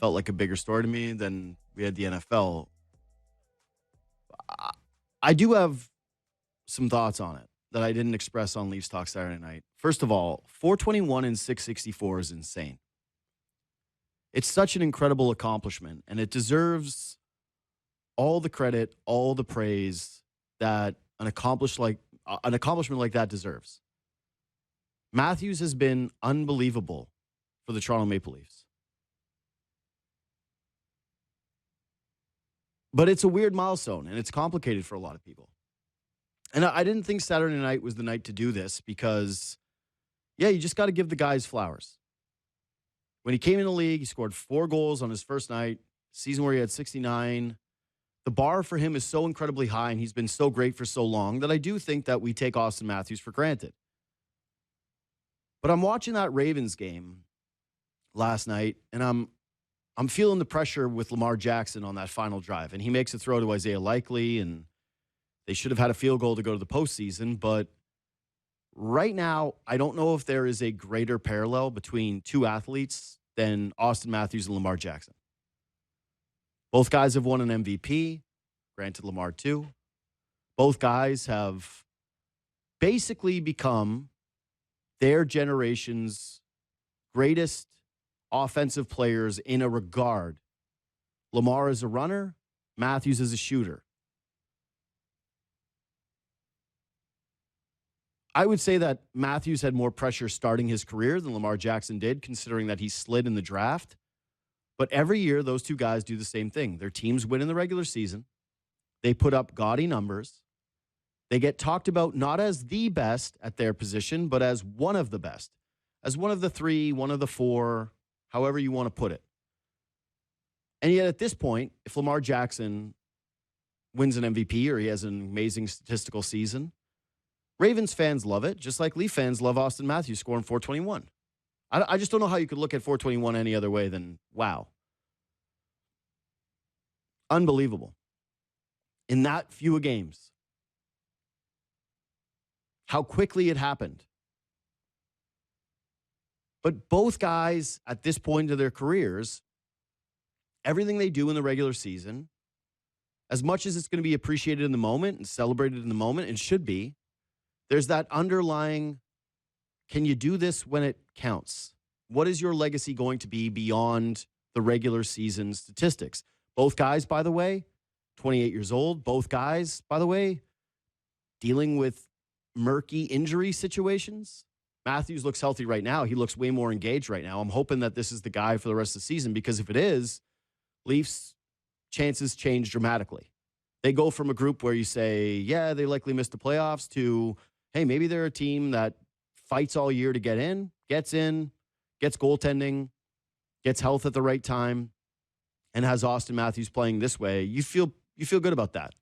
felt like a bigger story to me than we had the NFL. I do have some thoughts on it that I didn't express on Leafs Talk Saturday night. First of all, 421 and 664 is insane. It's such an incredible accomplishment, and it deserves all the credit, all the praise that an accomplishment like that deserves. Matthews has been unbelievable for the Toronto Maple Leafs. But it's a weird milestone, and it's complicated for a lot of people. And I didn't think Saturday night was the night to do this because, you just got to give the guys flowers. When he came in the league, he scored 4 goals on his first night, season where he had 69. The bar for him is so incredibly high, and he's been so great for so long that I do think that we take Austin Matthews for granted. But I'm watching that Ravens game last night, and I'm feeling the pressure with Lamar Jackson on that final drive. And he makes a throw to Isaiah Likely, and they should have had a field goal to go to the postseason. But right now, I don't know if there is a greater parallel between two athletes than Austin Matthews and Lamar Jackson. Both guys have won an MVP, granted Lamar too. Both guys have basically become their generation's greatest offensive players in a regard. Lamar is a runner, Matthews is a shooter. I would say that Matthews had more pressure starting his career than Lamar Jackson did, considering that he slid in the draft. But every year, those two guys do the same thing. Their teams win in the regular season. They put up gaudy numbers. They get talked about not as the best at their position, but as one of the best. As one of the 3, one of the 4, however you want to put it. And yet at this point, if Lamar Jackson wins an MVP or he has an amazing statistical season, Ravens fans love it, just like Leaf fans love Austin Matthews scoring 421. I just don't know how you could look at 421 any other way than, wow. Unbelievable. In that few of games, how quickly it happened. But both guys at this point of their careers, everything they do in the regular season, as much as it's going to be appreciated in the moment and celebrated in the moment, and should be, there's that underlying, can you do this when it counts? What is your legacy going to be beyond the regular season statistics? Both guys, by the way, 28 years old. Both guys, by the way, dealing with murky injury situations. Matthews looks healthy right now. He looks way more engaged right now. I'm hoping that this is the guy for the rest of the season, because if it is, Leafs' chances change dramatically. They go from a group where you say, yeah, they likely missed the playoffs, to, hey, maybe they're a team that fights all year to get in, gets goaltending, gets health at the right time, and has Austin Matthews playing this way. You feel good about that.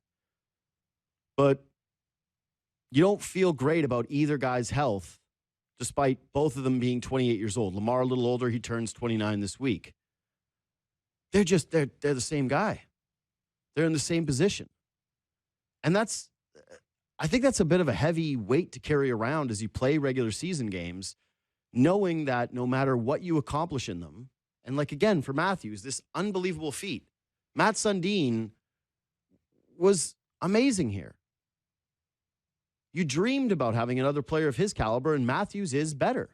But you don't feel great about either guy's health, despite both of them being 28 years old. Lamar a little older. He turns 29 this week. They're the same guy. They're in the same position. And I think that's a bit of a heavy weight to carry around as you play regular season games, knowing that no matter what you accomplish in them, and like, again, for Matthews, this unbelievable feat. Matt Sundin was amazing here. You dreamed about having another player of his caliber, and Matthews is better.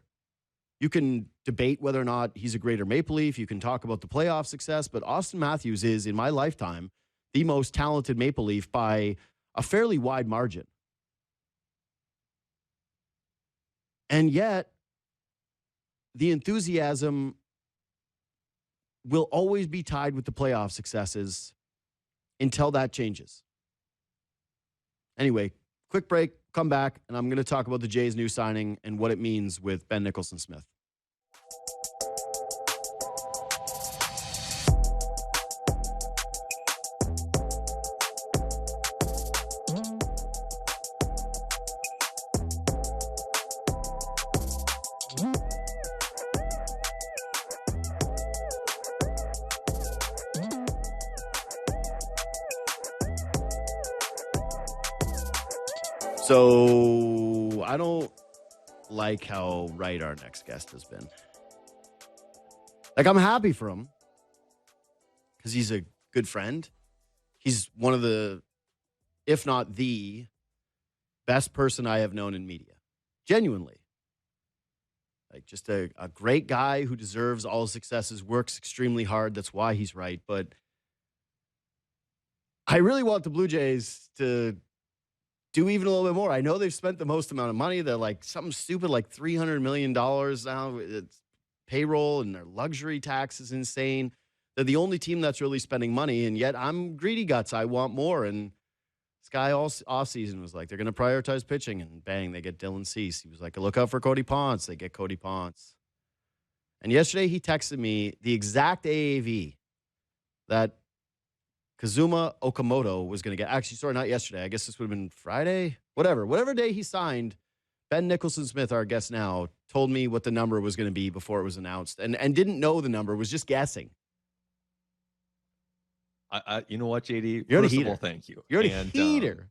You can debate whether or not he's a greater Maple Leaf. You can talk about the playoff success, but Austin Matthews is, in my lifetime, the most talented Maple Leaf by a fairly wide margin. And yet, the enthusiasm will always be tied with the playoff successes until that changes. Anyway, quick break, come back, and I'm going to talk about the Jays' new signing and what it means with Ben Nicholson-Smith. So I don't like how right our next guest has been. Like, I'm happy for him because he's a good friend. He's one of the, if not the best person I have known in media. Genuinely. Like, just a great guy who deserves all his successes, works extremely hard. That's why he's right. But I really want the Blue Jays to do even a little bit more. I know they've spent the most amount of money. They're like something stupid, like $300 million now. It's payroll, and their luxury tax is insane. They're the only team that's really spending money, and yet I'm greedy guts. I want more. And this guy all offseason was like, they're going to prioritize pitching, and bang, they get Dylan Cease. He was like, look out for Cody Ponce. They get Cody Ponce. And yesterday he texted me the exact AAV that Kazuma Okamoto was going to get. Actually, sorry, not yesterday. I guess this would have been Friday. Whatever day he signed, Ben Nicholson-Smith, our guest now, told me what the number was going to be before it was announced, and didn't know the number, was just guessing. You know what, JD? You're First the of heater. all, thank you. You're the heater.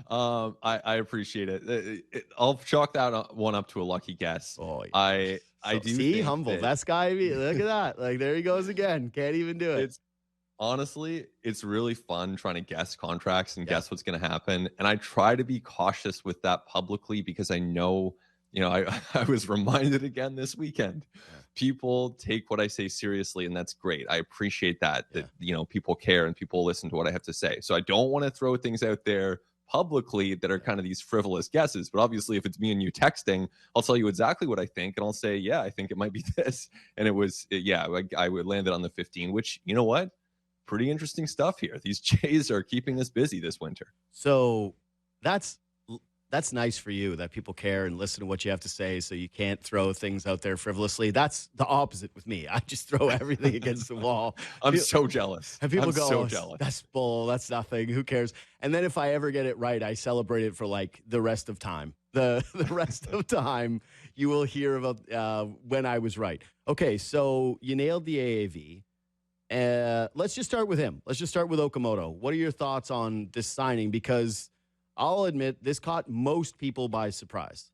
I appreciate it. I'll chalk that one up to a lucky guess. Oh, yeah. I do see, humble. That's guy. Look at that. Like, there he goes again. Can't even do it. Honestly, it's really fun trying to guess contracts and guess what's going to happen. And I try to be cautious with that publicly because I know, I was reminded again this weekend. Yeah. People take what I say seriously, and that's great. I appreciate that people care and people listen to what I have to say. So I don't want to throw things out there publicly that are kind of these frivolous guesses. But obviously, if it's me and you texting, I'll tell you exactly what I think, and I'll say, yeah, I think it might be this. And it was, I would land it on the 15, which, you know what? Pretty interesting stuff here. These Jays are keeping us busy this winter. So that's that's nice for you that people care and listen to what you have to say, so you can't throw things out there frivolously. That's the opposite with me. I just throw everything against the wall. I'm so jealous. And people I'm go, so "Oh, jealous. that's bull. That's nothing. Who cares?" And then if I ever get it right, I celebrate it for like the rest of time. The rest of time, you will hear about when I was right. Okay, so you nailed the AAV. Let's just start with him. Let's just start with Okamoto. What are your thoughts on this signing? Because I'll admit this caught most people by surprise.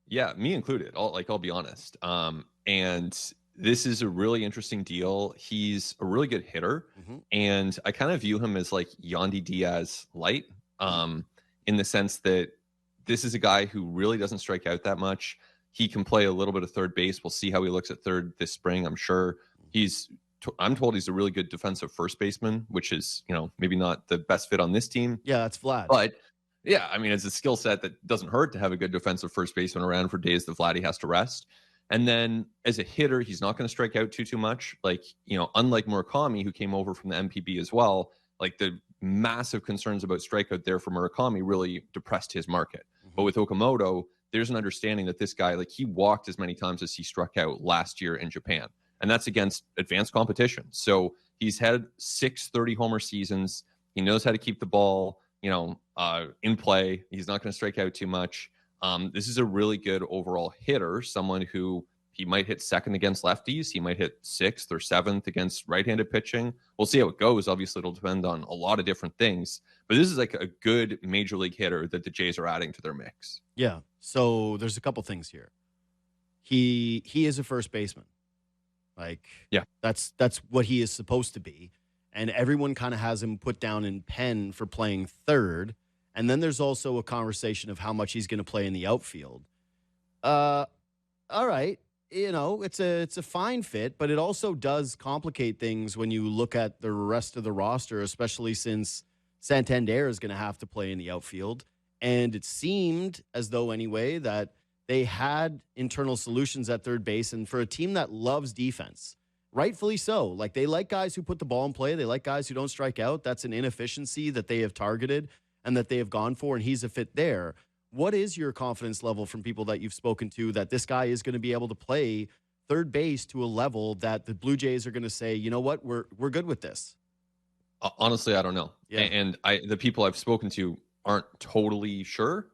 Yeah, me included. I'll be honest. And this is a really interesting deal. He's a really good hitter, and I kind of view him as like Yandy Diaz light, in the sense that this is a guy who really doesn't strike out that much. He can play a little bit of third base. We'll see how he looks at third this spring. I'm sure I'm told he's a really good defensive first baseman, which is, maybe not the best fit on this team. Yeah, that's Vlad. But yeah, I mean, it's a skill set that doesn't hurt to have a good defensive first baseman around for days that Vladdy has to rest. And then as a hitter, he's not going to strike out too much. Like, unlike Murakami, who came over from the MPB as well, like the massive concerns about strikeout there for Murakami really depressed his market. But with Okamoto, there's an understanding that this guy, like, he walked as many times as he struck out last year in Japan. And that's against advanced competition. So he's had 6 30-homer seasons. He knows how to keep the ball, in play. He's not going to strike out too much. This is a really good overall hitter, someone who he might hit second against lefties. He might hit 6th or 7th against right-handed pitching. We'll see how it goes. Obviously, it'll depend on a lot of different things. But this is like a good major league hitter that the Jays are adding to their mix. Yeah. So there's a couple things here. He is a first baseman. Like, yeah, that's what he is supposed to be. And everyone kind of has him put down in pen for playing third. And then there's also a conversation of how much he's going to play in the outfield. All right. It's a fine fit, but it also does complicate things when you look at the rest of the roster, especially since Santander is going to have to play in the outfield. And it seemed as though, anyway, that they had internal solutions at third base. And for a team that loves defense, rightfully so, like, they like guys who put the ball in play. They like guys who don't strike out. That's an inefficiency that they have targeted and that they have gone for, and he's a fit there. What is your confidence level from people that you've spoken to that this guy is going to be able to play third base to a level that the Blue Jays are going to say, you know what, we're good with this? Honestly, I don't know. Yeah. And the people I've spoken to aren't totally sure.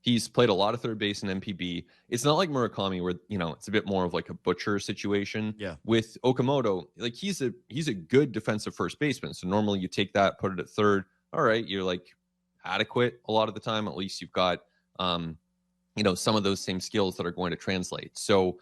He's played a lot of third base in MPB. It's not like Murakami where, it's a bit more of like a butcher situation. Yeah. With Okamoto, like, he's a good defensive first baseman. So normally you take that, put it at third. All right, you're like adequate a lot of the time. At least you've got, some of those same skills that are going to translate. So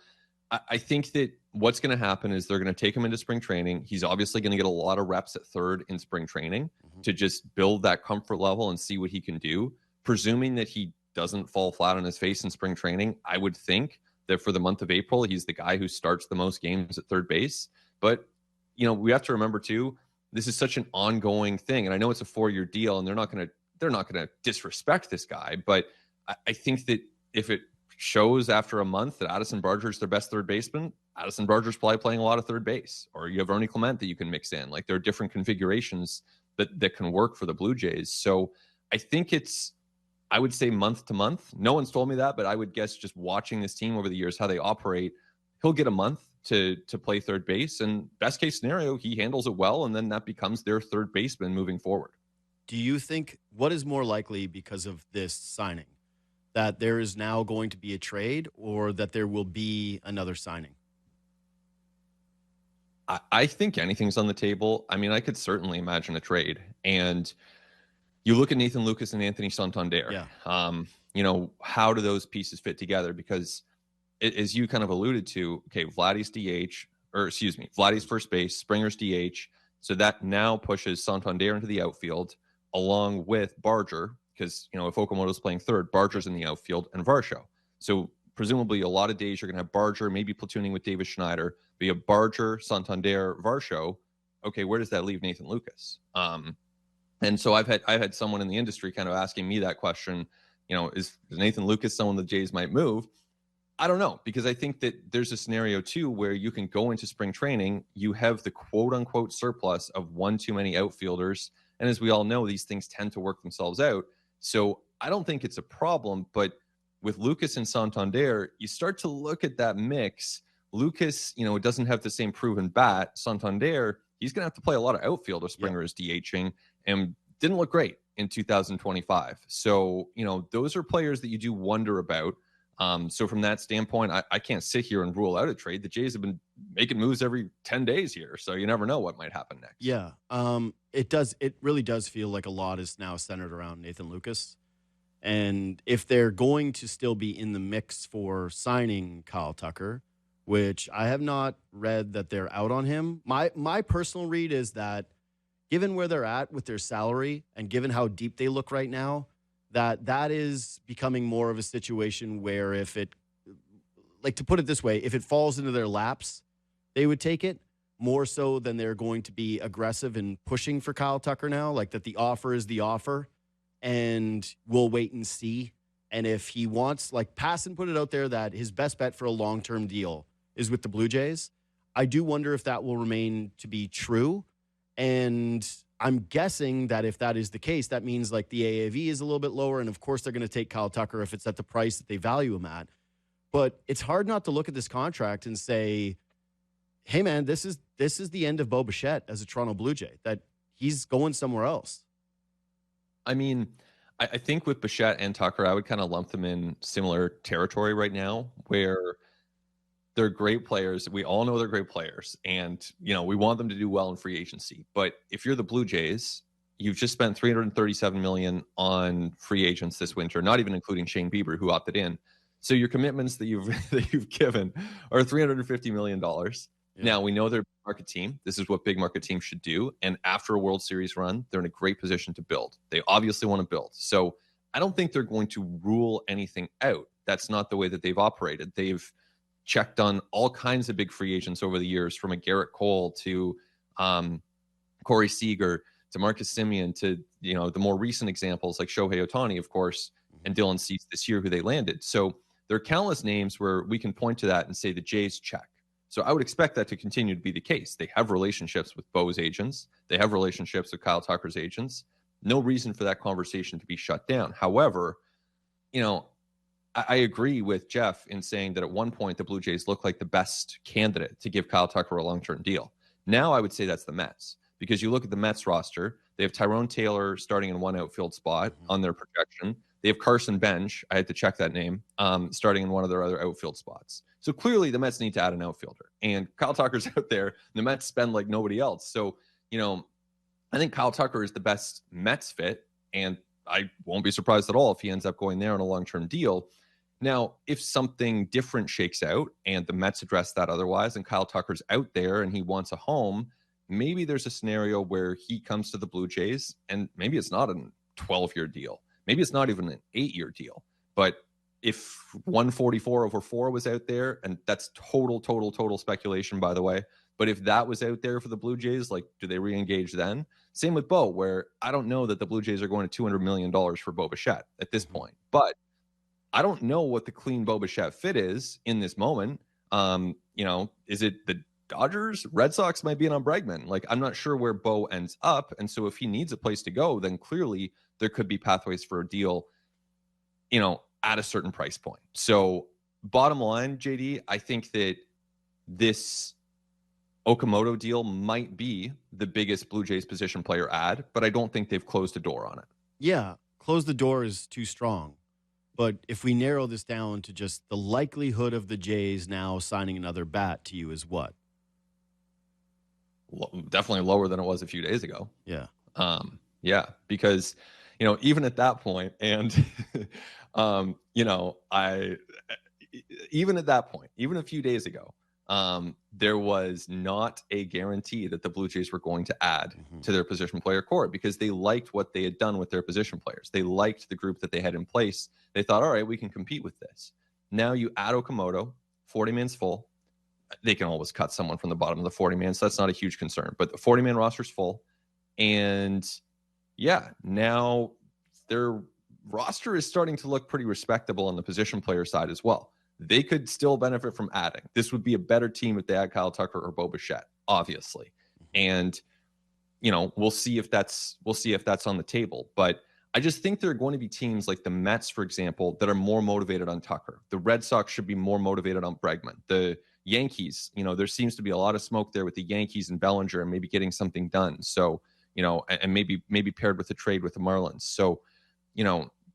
I think that what's going to happen is they're going to take him into spring training. He's obviously going to get a lot of reps at third in spring training to just build that comfort level and see what he can do. Presuming that he doesn't fall flat on his face in spring training, I would think that for the month of April, he's the guy who starts the most games at third base. But, we have to remember too, this is such an ongoing thing. And I know it's a 4-year deal and they're not going to disrespect this guy. But I think that if it shows after a month that Addison Barger's their best third baseman, Addison Barger's probably playing a lot of third base. Or you have Ernie Clement that you can mix in. Like, there are different configurations that can work for the Blue Jays. So I think I would say month to month. No one's told me that, but I would guess just watching this team over the years, how they operate, he'll get a month to play third base. And best case scenario, he handles it well, and then that becomes their third baseman moving forward. Do you think, what is more likely because of this signing? That there is now going to be a trade, or that there will be another signing? I think anything's on the table. I mean, I could certainly imagine a trade. And you look at Nathan Lucas and Anthony Santander. Yeah. How do those pieces fit together? Because as you kind of alluded to, okay, Vladdy's first base, Springer's DH. So that now pushes Santander into the outfield along with Barger, because, if Okamoto's playing third, Barger's in the outfield, and Varsho. So presumably a lot of days you're going to have Barger, maybe platooning with Davis Schneider, but you have Barger, Santander, Varsho. Okay, where does that leave Nathan Lucas? And so I've had someone in the industry kind of asking me that question, is Nathan Lucas someone the Jays might move? I don't know, because I think that there's a scenario too where you can go into spring training, you have the quote unquote surplus of one too many outfielders. And as we all know, these things tend to work themselves out. So I don't think it's a problem. But with Lucas and Santander, you start to look at that mix. Lucas, it doesn't have the same proven bat. Santander, he's going to have to play a lot of outfield if Springer is DHing, and didn't look great in 2025. So, those are players that you do wonder about. So from that standpoint, I can't sit here and rule out a trade. The Jays have been making moves every 10 days here, so you never know what might happen next. Yeah, it really does feel like a lot is now centered around Nathan Lucas. And if they're going to still be in the mix for signing Kyle Tucker, which I have not read that they're out on him, my personal read is that given where they're at with their salary and given how deep they look right now, that is becoming more of a situation where if it, like to put it this way, if it falls into their laps, they would take it more so than they're going to be aggressive in pushing for Kyle Tucker now, like that the offer is the offer and we'll wait and see. And if he wants, like Passan put it out there that his best bet for a long-term deal is with the Blue Jays. I do wonder if that will remain to be true. And I'm guessing that if that is the case, that means like the AAV is a little bit lower. And of course, they're going to take Kyle Tucker if it's at the price that they value him at. But it's hard not to look at this contract and say, hey, man, this is the end of Bo Bichette as a Toronto Blue Jay, that he's going somewhere else. I mean, I think with Bichette and Tucker, I would kind of lump them in similar territory right now, where they're great players. We all know they're great players, and we want them to do well in free agency. But if you're the Blue Jays, you've just spent $337 million on free agents this winter, not even including Shane Bieber, who opted in. So your commitments that you've given are $350 million. Yeah. Now, we know they're a big market team. This is what big market teams should do. And after a World Series run, they're in a great position to build. They obviously want to build. So I don't think they're going to rule anything out. That's not the way that they've operated. They've checked on all kinds of big free agents over the years, from a Garrett Cole to Corey Seager to Marcus Semien to, the more recent examples like Shohei Ohtani, of course, and Dylan Cease this year, who they landed. So there are countless names where we can point to that and say the Jays check. So I would expect that to continue to be the case. They have relationships with Bo's agents. They have relationships with Kyle Tucker's agents. No reason for that conversation to be shut down. However, I agree with Jeff in saying that at one point the Blue Jays looked like the best candidate to give Kyle Tucker a long-term deal. Now I would say that's the Mets, because you look at the Mets roster, they have Tyrone Taylor starting in one outfield spot on their projection. They have Carson Bench, I had to check that name, starting in one of their other outfield spots. So clearly the Mets need to add an outfielder. And Kyle Tucker's out there. The Mets spend like nobody else. So, I think Kyle Tucker is the best Mets fit, and I won't be surprised at all if he ends up going there on a long-term deal. Now, if something different shakes out and the Mets address that otherwise, and Kyle Tucker's out there and he wants a home, maybe there's a scenario where he comes to the Blue Jays, and maybe it's not a 12-year deal. Maybe it's not even an 8-year deal. But if 144/4 was out there, and that's total speculation, by the way, but if that was out there for the Blue Jays, like, do they re-engage then? Same with Bo, where I don't know that the Blue Jays are going to $200 million for Bo Bichette at this point. But I don't know what the clean Bo Bichette fit is in this moment. Is it the Dodgers? Red Sox might be in on Bregman. Like, I'm not sure where Bo ends up. And so if he needs a place to go, then clearly there could be pathways for a deal, at a certain price point. So bottom line, JD, I think that this Okamoto deal might be the biggest Blue Jays position player add, but I don't think they've closed the door on it. Yeah, close the door is too strong. But if we narrow this down to just the likelihood of the Jays now signing another bat, to you is what? Definitely lower than it was a few days ago. Yeah. Because, even at that point, and, even at that point, even a few days ago, there was not a guarantee that the Blue Jays were going to add to their position player core, because they liked what they had done with their position players. They liked the group that they had in place. They thought, all right, we can compete with this. Now you add Okamoto, 40-man's full. They can always cut someone from the bottom of the 40-man, so that's not a huge concern. But the 40-man roster's full. And, now their roster is starting to look pretty respectable on the position player side as well. They could still benefit from adding. This would be a better team if they had Kyle Tucker or Bo Bichette, obviously. And, we'll see if that's on the table. But I just think there are going to be teams like the Mets, for example, that are more motivated on Tucker. The Red Sox should be more motivated on Bregman. The Yankees, there seems to be a lot of smoke there with the Yankees and Bellinger and maybe getting something done. So, and maybe paired with a trade with the Marlins. So,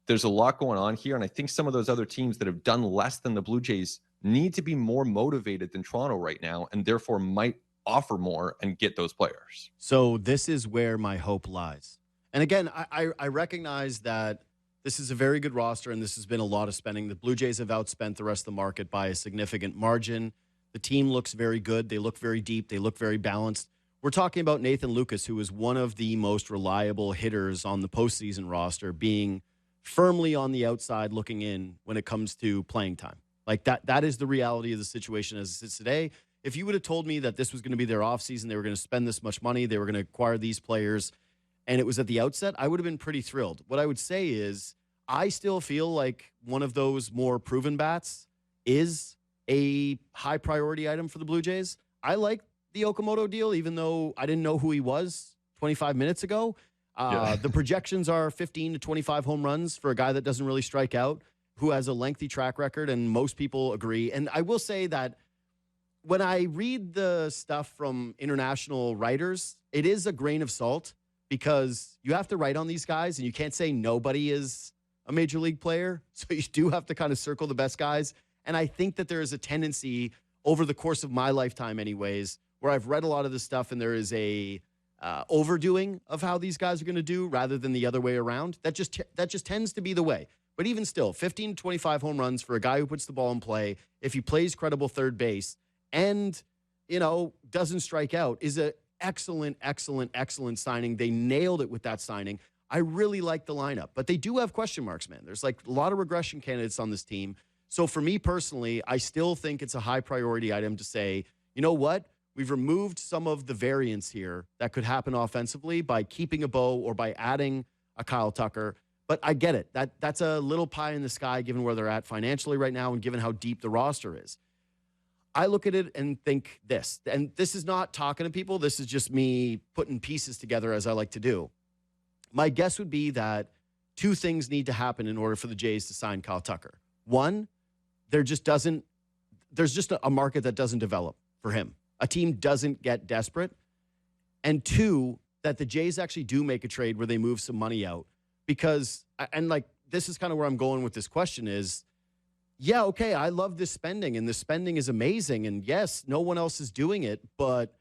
there's a lot going on here. And I think some of those other teams that have done less than the Blue Jays need to be more motivated than Toronto right now, and therefore might offer more and get those players. So this is where my hope lies. And again, I recognize that this is a very good roster and this has been a lot of spending. The Blue Jays have outspent the rest of the market by a significant margin. The team looks very good. They look very deep. They look very balanced. We're talking about Nathan Lucas, who is one of the most reliable hitters on the postseason roster, being firmly on the outside looking in when it comes to playing time. Like that is the reality of the situation as it sits today. If you would have told me that this was going to be their offseason, they were going to spend this much money, they were going to acquire these players, and it was at the outset, I would have been pretty thrilled. What I would say is I still feel like one of those more proven bats is a high priority item for the Blue Jays. I like the Okamoto deal, even though I didn't know who he was 25 minutes ago. The projections are 15 to 25 home runs for a guy that doesn't really strike out, who has a lengthy track record, and most people agree. And I will say that when I read the stuff from international writers, it is a grain of salt because you have to write on these guys and you can't say nobody is a major league player. So you do have to kind of circle the best guys. And I think that there is a tendency over the course of my lifetime anyways, where I've read a lot of this stuff and there is a overdoing of how these guys are going to do rather than the other way around. That just tends to be the way. But even still, 15 to 25 home runs for a guy who puts the ball in play, if he plays credible third base and, doesn't strike out, is an excellent, excellent, excellent signing. They nailed it with that signing. I really like the lineup, but they do have question marks, man. There's like a lot of regression candidates on this team. So for me personally, I still think it's a high priority item to say, you know what? We've removed some of the variance here that could happen offensively by keeping a Bo or by adding a Kyle Tucker. But I get it. That's a little pie in the sky given where they're at financially right now and given how deep the roster is. I look at it and think this, and this is not talking to people. This is just me putting pieces together as I like to do. My guess would be that two things need to happen in order for the Jays to sign Kyle Tucker. One, there's just a market that doesn't develop for him. A team doesn't get desperate. And two, that the Jays actually do make a trade where they move some money out. Because, and like, this is kind of where I'm going with this question is, yeah, okay, I love this spending, and the spending is amazing. And yes, no one else is doing it, but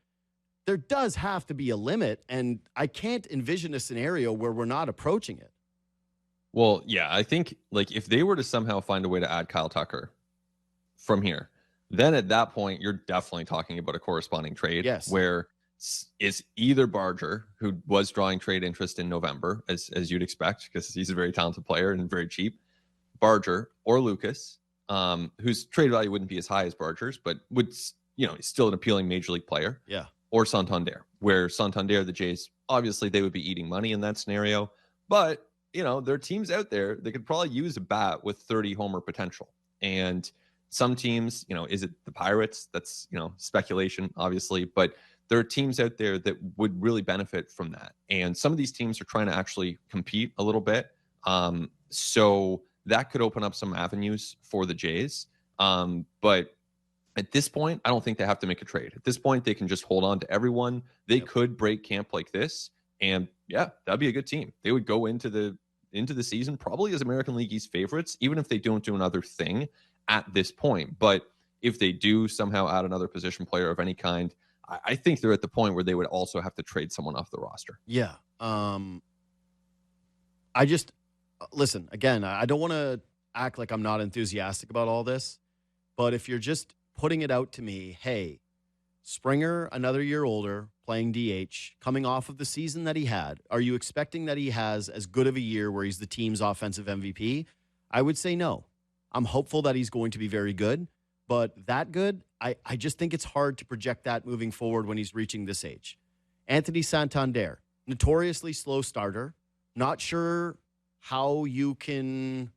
there does have to be a limit. And I can't envision a scenario where we're not approaching it. Well, yeah, I think like if they were to somehow find a way to add Kyle Tucker from here, then at that point, you're definitely talking about a corresponding trade. Yes. Where it's either Barger, who was drawing trade interest in November, as you'd expect, because he's a very talented player and very cheap, Barger or Lucas, whose trade value wouldn't be as high as Barger's, but would, he's still an appealing major league player. Yeah. Or Santander, where Santander, the Jays, obviously they would be eating money in that scenario. But, there are teams out there that could probably use a bat with 30 homer potential. And some teams, is it the Pirates? That's, speculation, obviously. But there are teams out there that would really benefit from that. And some of these teams are trying to actually compete a little bit. So that could open up some avenues for the Jays. But at this point, I don't think they have to make a trade. At this point, they can just hold on to everyone. They could break camp like this. And yeah, that'd be a good team. They would go into the season probably as American League East favorites, even if they don't do another thing at this point. But if they do somehow add another position player of any kind, I think they're at the point where they would also have to trade someone off the roster. Yeah. Listen, again, I don't want to act like I'm not enthusiastic about all this, but if you're just putting it out to me, hey, Springer, another year older, playing DH, coming off of the season that he had, are you expecting that he has as good of a year where he's the team's offensive MVP? I would say no. I'm hopeful that he's going to be very good, but that good, I just think it's hard to project that moving forward when he's reaching this age. Anthony Santander, notoriously slow starter, not sure how you can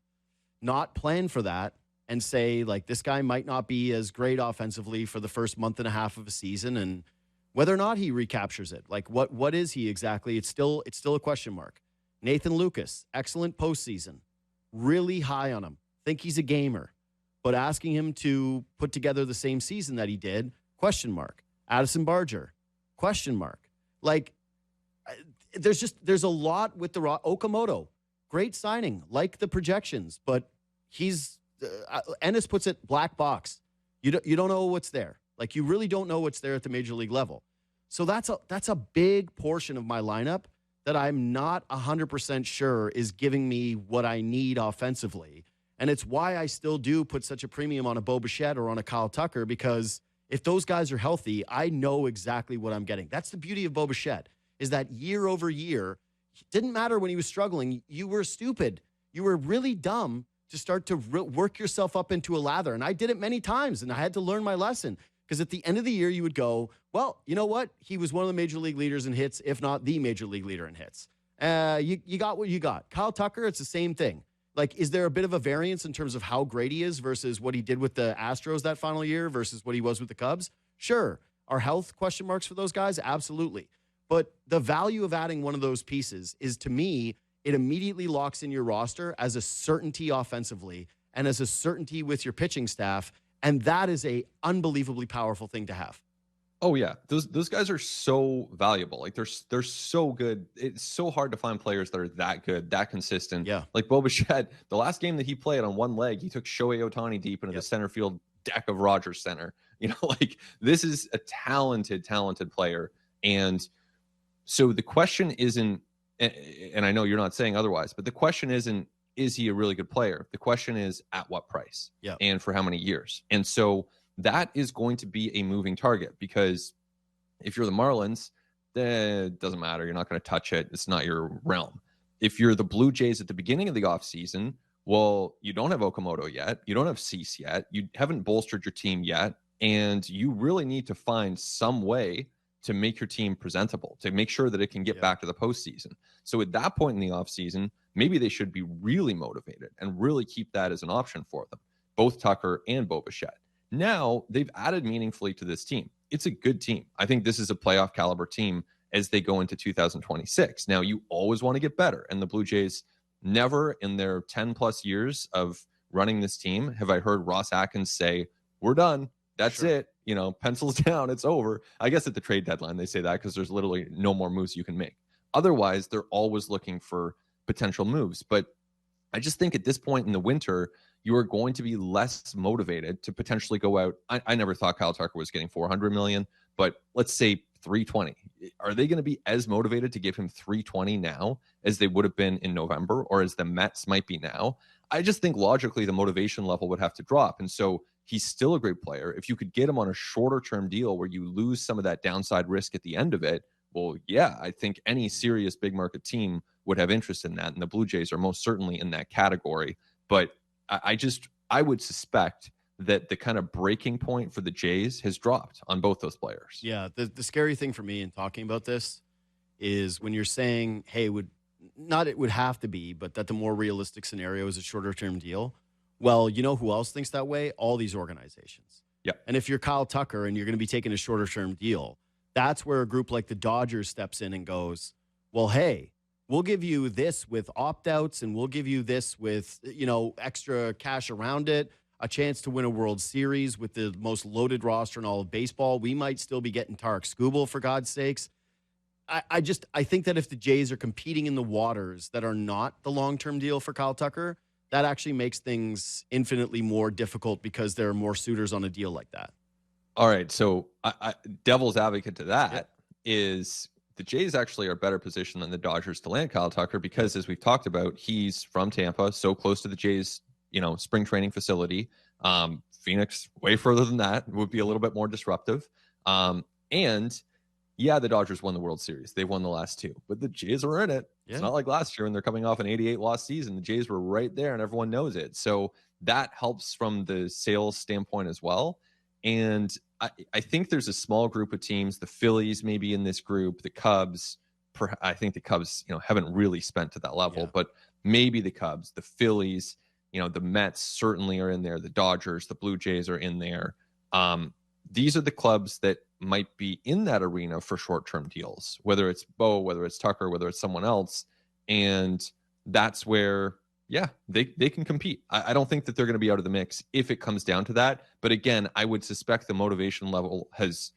not plan for that and say, like, this guy might not be as great offensively for the first month and a half of a season, and whether or not he recaptures it. Like, what is he exactly? It's still a question mark. Nathan Lucas, excellent postseason. Really high on him. Think he's a gamer. But asking him to put together the same season that he did, question mark. Addison Barger, question mark. Like, there's a lot with the Okamoto. Great signing, like the projections, but he's Ennis puts it black box. You don't know what's there. Like, you really don't know what's there at the major league level. So that's a big portion of my lineup that I'm not 100% sure is giving me what I need offensively. And it's why I still do put such a premium on a Bo Bichette or on a Kyle Tucker, because if those guys are healthy, I know exactly what I'm getting. That's the beauty of Bo Bichette, is that year over year, it didn't matter when he was struggling. You were stupid. You were really dumb to start to work yourself up into a lather. And I did it many times, and I had to learn my lesson. Because at the end of the year, you would go, well, you know what? He was one of the major league leaders in hits, if not the major league leader in hits. You got what you got. Kyle Tucker, it's the same thing. Like, is there a bit of a variance in terms of how great he is versus what he did with the Astros that final year versus what he was with the Cubs? Sure. Are health question marks for those guys? Absolutely. But the value of adding one of those pieces is, to me, it immediately locks in your roster as a certainty offensively and as a certainty with your pitching staff. And that is a unbelievably powerful thing to have. Oh yeah, those guys are so valuable. Like, they're so good. It's so hard to find players that are that good, that consistent. Yeah. Like Bo Bichette, the last game that he played on one leg, he took Shohei Ohtani deep into the center field deck of Rogers Center. You know, like, this is a talented player. And so the question isn't, and I know you're not saying otherwise, but the question isn't, is he a really good player? The question is, at what price? Yeah. And for how many years? And so that is going to be a moving target, because if you're the Marlins, then it doesn't matter. You're not going to touch it. It's not your realm. If you're the Blue Jays at the beginning of the offseason, well, you don't have Okamoto yet. You don't have Cease yet. You haven't bolstered your team yet. And you really need to find some way to make your team presentable, to make sure that it can get back to the postseason. So at that point in the offseason, maybe they should be really motivated and really keep that as an option for them, both Tucker and Bo Bichette. Now they've added meaningfully to this team. It's a good team. I think this is a playoff caliber team as they go into 2026. Now, you always want to get better. And the Blue Jays, never in their 10 plus years of running this team have I heard Ross Atkins say, we're done. That's it. You know, pencils down. It's over. I guess at the trade deadline, they say that because there's literally no more moves you can make. Otherwise, they're always looking for potential moves. But I just think at this point in the winter, you are going to be less motivated to potentially go out. I never thought Kyle Tucker was getting $400 million, but let's say 320. Are they going to be as motivated to give him 320 now as they would have been in November, or as the Mets might be now? I just think logically the motivation level would have to drop. And so he's still a great player. If you could get him on a shorter term deal where you lose some of that downside risk at the end of it, well, yeah, I think any serious big market team would have interest in that. And the Blue Jays are most certainly in that category. But I would suspect that the kind of breaking point for the Jays has dropped on both those players. Yeah. The scary thing for me in talking about this is when you're saying, hey, it would have to be, but that the more realistic scenario is a shorter term deal. Well, you know who else thinks that way? All these organizations. Yeah. And if you're Kyle Tucker and you're going to be taking a shorter term deal, that's where a group like the Dodgers steps in and goes, well, hey, we'll give you this with opt-outs, and we'll give you this with, extra cash around it, a chance to win a World Series with the most loaded roster in all of baseball. We might still be getting Tarek Skubal, for God's sakes. I think that if the Jays are competing in the waters that are not the long-term deal for Kyle Tucker, that actually makes things infinitely more difficult because there are more suitors on a deal like that. All right. So devil's advocate to that is the Jays actually are better positioned than the Dodgers to land Kyle Tucker because, as we've talked about, he's from Tampa, so close to the Jays, spring training facility. Phoenix, way further than that, would be a little bit more disruptive. And yeah, the Dodgers won the World Series. They won the last two, but the Jays were in it. Yeah. It's not like last year when they're coming off an 88 loss season. The Jays were right there and everyone knows it. So that helps from the sales standpoint as well. And I think there's a small group of teams, the Phillies maybe in this group, the Cubs. I think the Cubs, haven't really spent to that level, but maybe the Cubs, the Phillies, the Mets certainly are in there. The Dodgers, the Blue Jays are in there. These are the clubs that might be in that arena for short-term deals, whether it's Bo, whether it's Tucker, whether it's someone else. And that's where, yeah, they can compete. I don't think that they're going to be out of the mix if it comes down to that. But again, I would suspect the motivation level has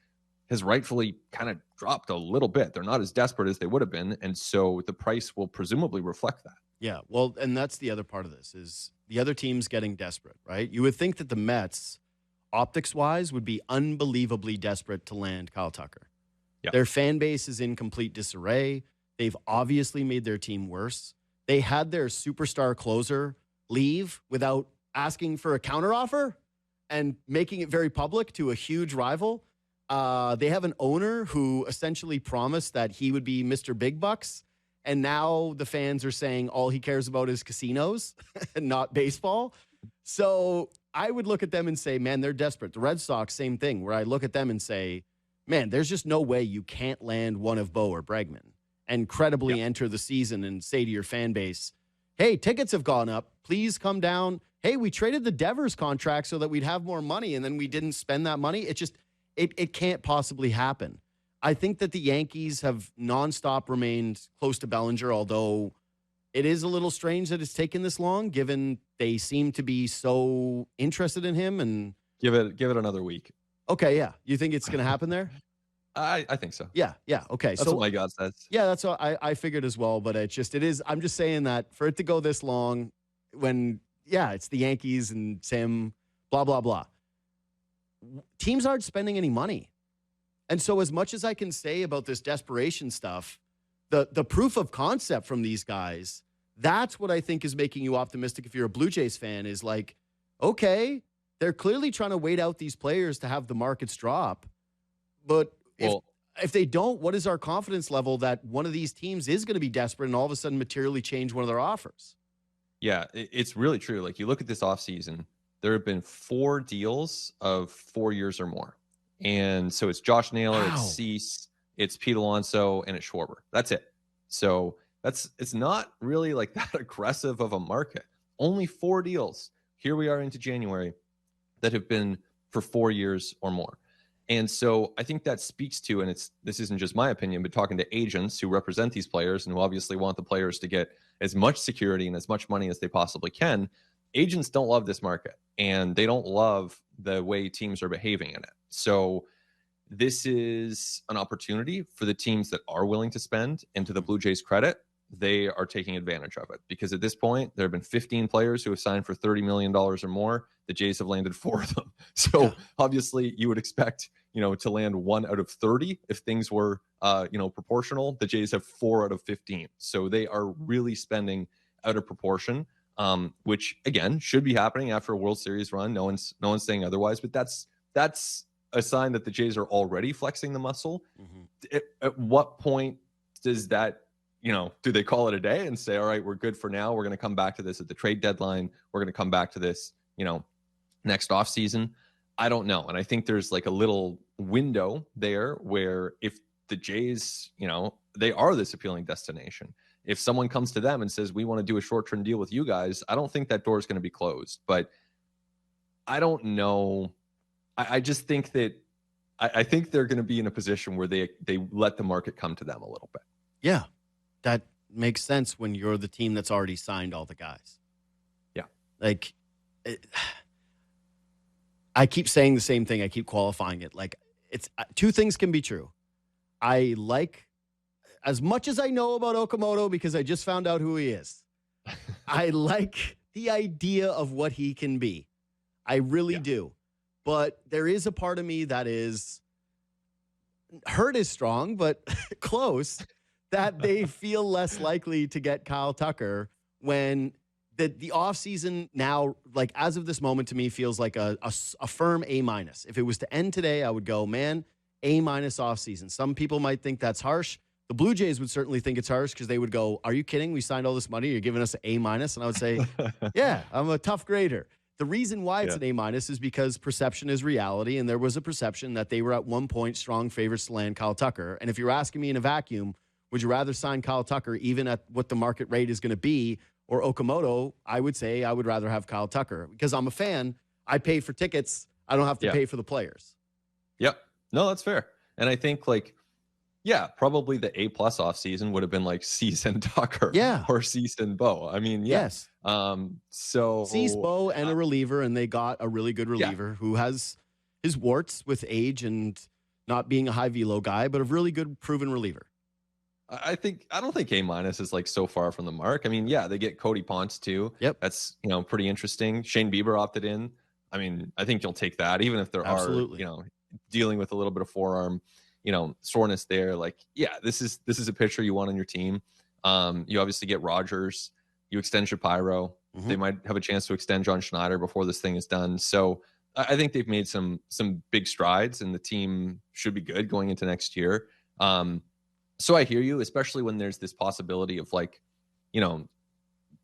rightfully kind of dropped a little bit. They're not as desperate as they would have been. And so the price will presumably reflect that. Yeah, well, and that's the other part of this is the other team's getting desperate, right? You would think that the Mets, optics-wise, would be unbelievably desperate to land Kyle Tucker. Yeah. Their fan base is in complete disarray. They've obviously made their team worse. They had their superstar closer leave without asking for a counteroffer and making it very public to a huge rival. They have an owner who essentially promised that he would be Mr. Big Bucks. And now the fans are saying all he cares about is casinos and not baseball. So I would look at them and say, man, they're desperate. The Red Sox, same thing, where I look at them and say, man, there's just no way you can't land one of Bo or Bregman and credibly enter the season and say to your fan base, hey, tickets have gone up. Please come down. Hey, we traded the Devers contract so that we'd have more money, and then we didn't spend that money. It can't possibly happen. I think that the Yankees have nonstop remained close to Bellinger, although it is a little strange that it's taken this long, given they seem to be so interested in him. And give it another week. Okay, yeah. You think it's going to happen there? I think so. Yeah. Okay. That's what my God says. Yeah, that's what I figured as well. But it is. I'm just saying that for it to go this long, when it's the Yankees and Tim, blah blah blah. Teams aren't spending any money, and so as much as I can say about this desperation stuff, the proof of concept from these guys, that's what I think is making you optimistic. If you're a Blue Jays fan, is like, okay, they're clearly trying to wait out these players to have the markets drop, but if they don't, what is our confidence level that one of these teams is going to be desperate and all of a sudden materially change one of their offers? Yeah, it's really true. Like you look at this offseason, there have been 4 deals of 4 years or more. And so it's Josh Naylor, it's Cease, it's Pete Alonso, and it's Schwarber. That's it. So it's not really like that aggressive of a market. Only 4 deals. Here we are into January that have been for 4 years or more. And so I think that speaks to, and this isn't just my opinion, but talking to agents who represent these players and who obviously want the players to get as much security and as much money as they possibly can. Agents don't love this market, and they don't love the way teams are behaving in it. So this is an opportunity for the teams that are willing to spend, and to the Blue Jays' credit, they are taking advantage of it, because at this point there have been 15 players who have signed for $30 million or more. The Jays have landed 4 of them. So obviously you would expect, to land 1 out of 30 if things were, proportional. The Jays have 4 out of 15. So they are really spending out of proportion, which again should be happening after a World Series run. No one's saying otherwise, but that's a sign that the Jays are already flexing the muscle. Mm-hmm. At what point does that, do they call it a day and say, all right, we're good for now. We're going to come back to this at the trade deadline. We're going to come back to this, next off season. I don't know. And I think there's like a little window there where if the Jays, they are this appealing destination. If someone comes to them and says, we want to do a short-term deal with you guys, I don't think that door is going to be closed. But I don't know. I just think that I think they're going to be in a position where they let the market come to them a little bit. Yeah, that makes sense when you're the team that's already signed all the guys. Yeah. Like, I keep saying the same thing. I keep qualifying it. Like, it's 2 things can be true. I like, as much as I know about Okamoto, because I just found out who he is, I like the idea of what he can be. I really do. But there is a part of me that is, hurt is strong, but close, that they feel less likely to get Kyle Tucker when the offseason now, like as of this moment, to me feels like a firm A-. If it was to end today, I would go, man, A- offseason. Some people might think that's harsh. The Blue Jays would certainly think it's harsh because they would go, are you kidding? We signed all this money. You're giving us an A-. And I would say, yeah, I'm a tough grader. The reason why it's an A- is because perception is reality, and there was a perception that they were at one point strong favorites to land Kyle Tucker. And if you're asking me in a vacuum, would you rather sign Kyle Tucker even at what the market rate is going to be, or Okamoto? I would say I would rather have Kyle Tucker because I'm a fan. I pay for tickets. I don't have to pay for the players. Yep. No, that's fair. And I think like Yeah, probably the A+ off season would have been like season Tucker Yeah. or season Bo. I mean, yeah. Yes. So Cease Bo and a reliever, and they got a really good reliever who has his warts with age and not being a high velo guy, but a really good proven reliever. I don't think A- is like so far from the mark. I mean, yeah, they get Cody Ponce too. Yep. That's, pretty interesting. Shane Bieber opted in. I mean, I think you'll take that, even if there Absolutely. are, dealing with a little bit of forearm, soreness there. Like, yeah, this is a pitcher you want on your team. You obviously get Rogers, you extend Shapiro. Mhm. They might have a chance to extend John Schneider before this thing is done. So I think they've made some big strides, and the team should be good going into next year. So I hear you, especially when there's this possibility of like,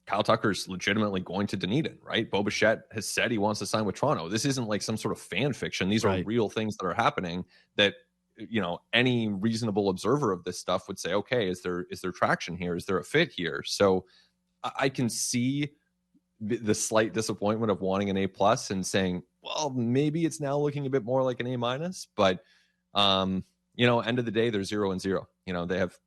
Kyle Tucker's legitimately going to Dunedin, right? Bo Bichette has said he wants to sign with Toronto. This isn't like some sort of fan fiction. These are real things that are happening that, any reasonable observer of this stuff would say, okay, is there traction here? Is there a fit here? So I can see the slight disappointment of wanting an A+ and saying, well, maybe it's now looking a bit more like an A-, but end of the day, they're 0-0.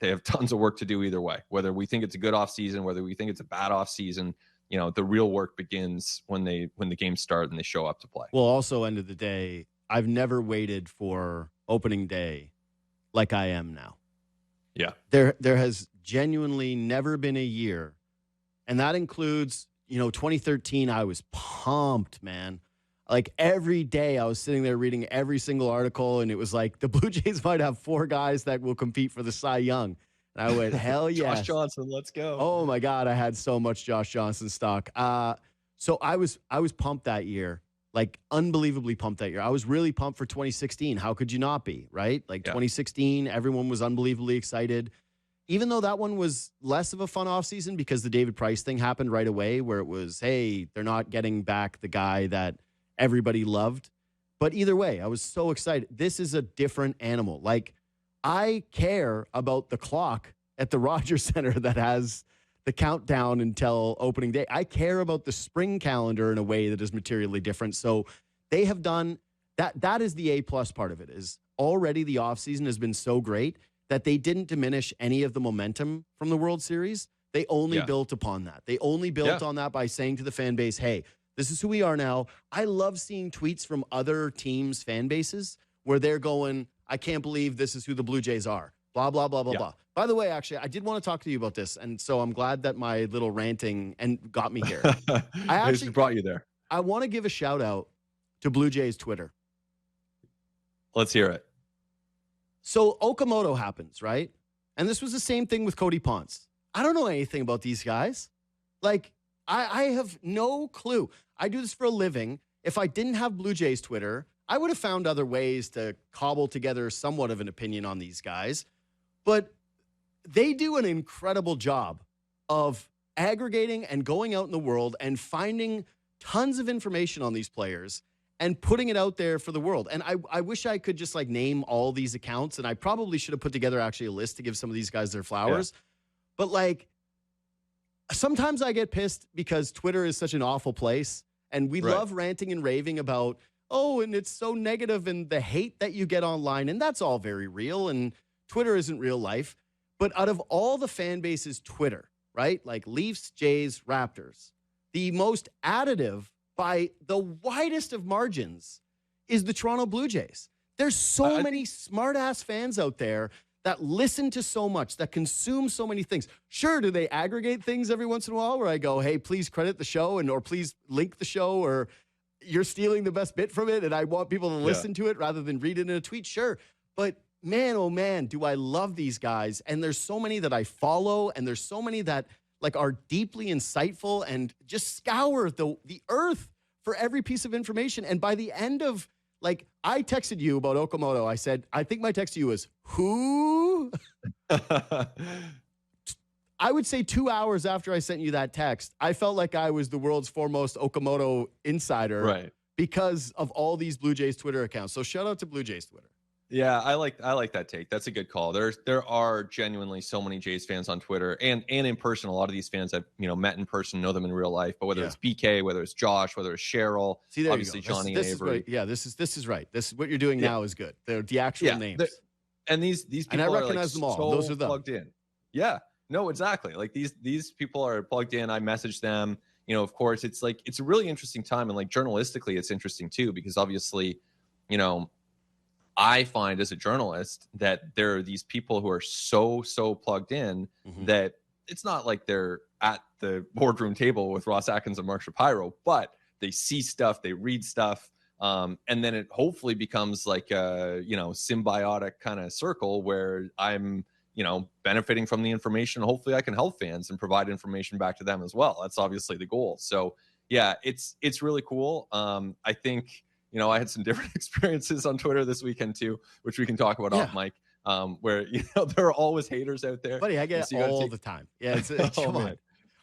They have tons of work to do either way, whether we think it's a good off season, whether we think it's a bad off season. The real work begins when the games start and they show up to play. Well, also end of the day, I've never waited for opening day like I am now. Yeah. There has genuinely never been a year, and that includes, 2013, I was pumped, man. Like every day I was sitting there reading every single article, and it was like the Blue Jays might have 4 guys that will compete for the Cy Young. And I went, hell yes. Josh Johnson, let's go. Oh my God, I had so much Josh Johnson stock. So I was pumped that year, like unbelievably pumped that year. I was really pumped for 2016. How could you not be, right? Like 2016, everyone was unbelievably excited. Even though that one was less of a fun offseason because the David Price thing happened right away, where it was, hey, they're not getting back the guy that everybody loved. But either way, I was so excited. This is a different animal. Like, I care about the clock at the Rogers Center that has the countdown until opening day. I care about the spring calendar in a way that is materially different. So they have done that. That is the A+ part of it, is already the offseason has been so great that they didn't diminish any of the momentum from the World Series. They only built upon that. They only built on that by saying to the fan base, hey, this is who we are now. I love seeing tweets from other teams' fan bases where they're going, I can't believe this is who the Blue Jays are. Blah, blah, blah, blah, blah. By the way, actually, I did want to talk to you about this. And so I'm glad that my little ranting got me here. I actually brought you there. I want to give a shout out to Blue Jays Twitter. Let's hear it. So Okamoto happens, right? And this was the same thing with Cody Ponce. I don't know anything about these guys. Like, I have no clue. I do this for a living. If I didn't have Blue Jays Twitter, I would have found other ways to cobble together somewhat of an opinion on these guys. But they do an incredible job of aggregating and going out in the world and finding tons of information on these players and putting it out there for the world. And I wish I could just like name all these accounts, and I probably should have put together actually a list to give some of these guys their flowers. Yeah. But like, sometimes I get pissed because Twitter is such an awful place, and we love ranting and raving about, oh, and it's so negative and the hate that you get online, and that's all very real, and Twitter isn't real life. But out of all the fan bases, Twitter, right? Like Leafs, Jays, Raptors, the most additive by the widest of margins is the Toronto Blue Jays. There's so many smart-ass fans out there that listen to so much, that consume so many things. Sure, do they aggregate things every once in a while where I go, hey, please credit the show or please link the show, or you're stealing the best bit from it and I want people to listen to it rather than read it in a tweet? Sure. But man, oh man, do I love these guys. And there's so many that I follow, and there's so many that like are deeply insightful and just scour the earth for every piece of information. And by the end of, like, I texted you about Okamoto. I said, I think my text to you was, who? I would say 2 hours after I sent you that text, I felt like I was the world's foremost Okamoto insider because of all these Blue Jays Twitter accounts. So shout out to Blue Jays Twitter. Yeah, I like that take. That's a good call. There are genuinely so many Jays fans on Twitter and in person. A lot of these fans I've met in person, know them in real life. But whether it's BK, whether it's Josh, whether it's Cheryl, obviously Johnny and Avery. This is right. This is what you're doing now is good. They're the actual names. And these And I people are recognize them all. so Those are them. plugged in. Yeah, no, exactly. Like these people are plugged in. I message them. Of course, it's a really interesting time, and like journalistically, it's interesting too, because obviously, I find as a journalist that there are these people who are so plugged in that it's not like they're at the boardroom table with Ross Atkins and Mark Shapiro, but they see stuff, they read stuff. And then it hopefully becomes like a, symbiotic kind of circle where I'm, benefiting from the information. Hopefully I can help fans and provide information back to them as well. That's obviously the goal. So yeah, it's really cool. I think, I had some different experiences on Twitter this weekend too, which we can talk about off mic, where, there are always haters out there. Buddy, I get it all the time. Yeah, come on.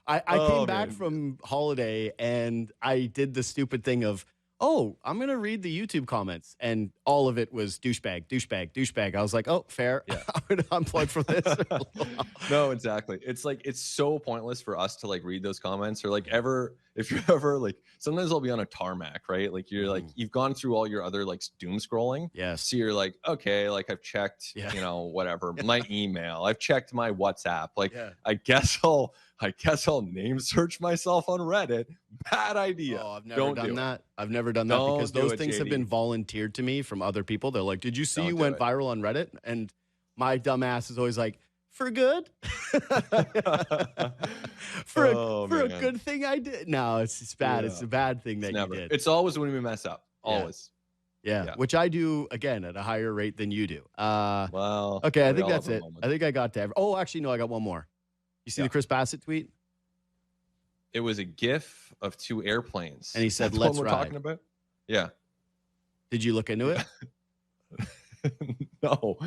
I came back from holiday and I did the stupid thing of, I'm going to read the YouTube comments. And all of it was douchebag, douchebag, douchebag. I was like, fair. Yeah. I'm going to unplug from this. No, exactly. It's like, it's so pointless for us to like read those comments or like if you're ever like, sometimes I'll be on a tarmac, right? Like you're like, you've gone through all your other like doom scrolling. Yes. So you're like, okay, like I've checked, whatever, my email, I've checked my WhatsApp. Like, I guess I'll name search myself on Reddit. Bad idea. Oh, I've never done that. I've never done that because those things have been volunteered to me from other people. They're like, did you see you went viral on Reddit? And my dumb ass is always like, for good? for a good thing I did? No, it's bad. Yeah. It's a bad thing that you did. It's always when we mess up. Always. Yeah, which I do, again, at a higher rate than you do. Well, okay, I think that's it. I think I got to actually, no, I got one more. You see the Chris Bassett tweet? It was a GIF of two airplanes. And he said, that's let's what we're ride. Talking about? Yeah. Did you look into it? No.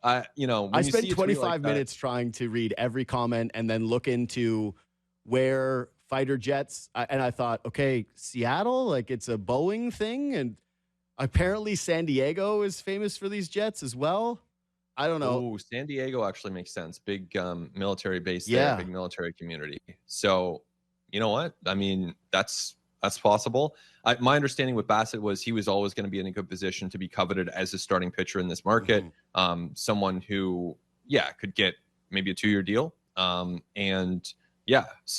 I spent 25 minutes trying to read every comment and then look into where fighter jets, and I thought, okay, Seattle, like it's a Boeing thing, and apparently San Diego is famous for these jets as well. I don't know. Oh, San Diego actually makes sense. Big military base there, big military community. So, you know what? I mean, that's possible. My understanding with Bassett was he was always going to be in a good position to be coveted as a starting pitcher in this market. Someone who, could get maybe a 2-year deal and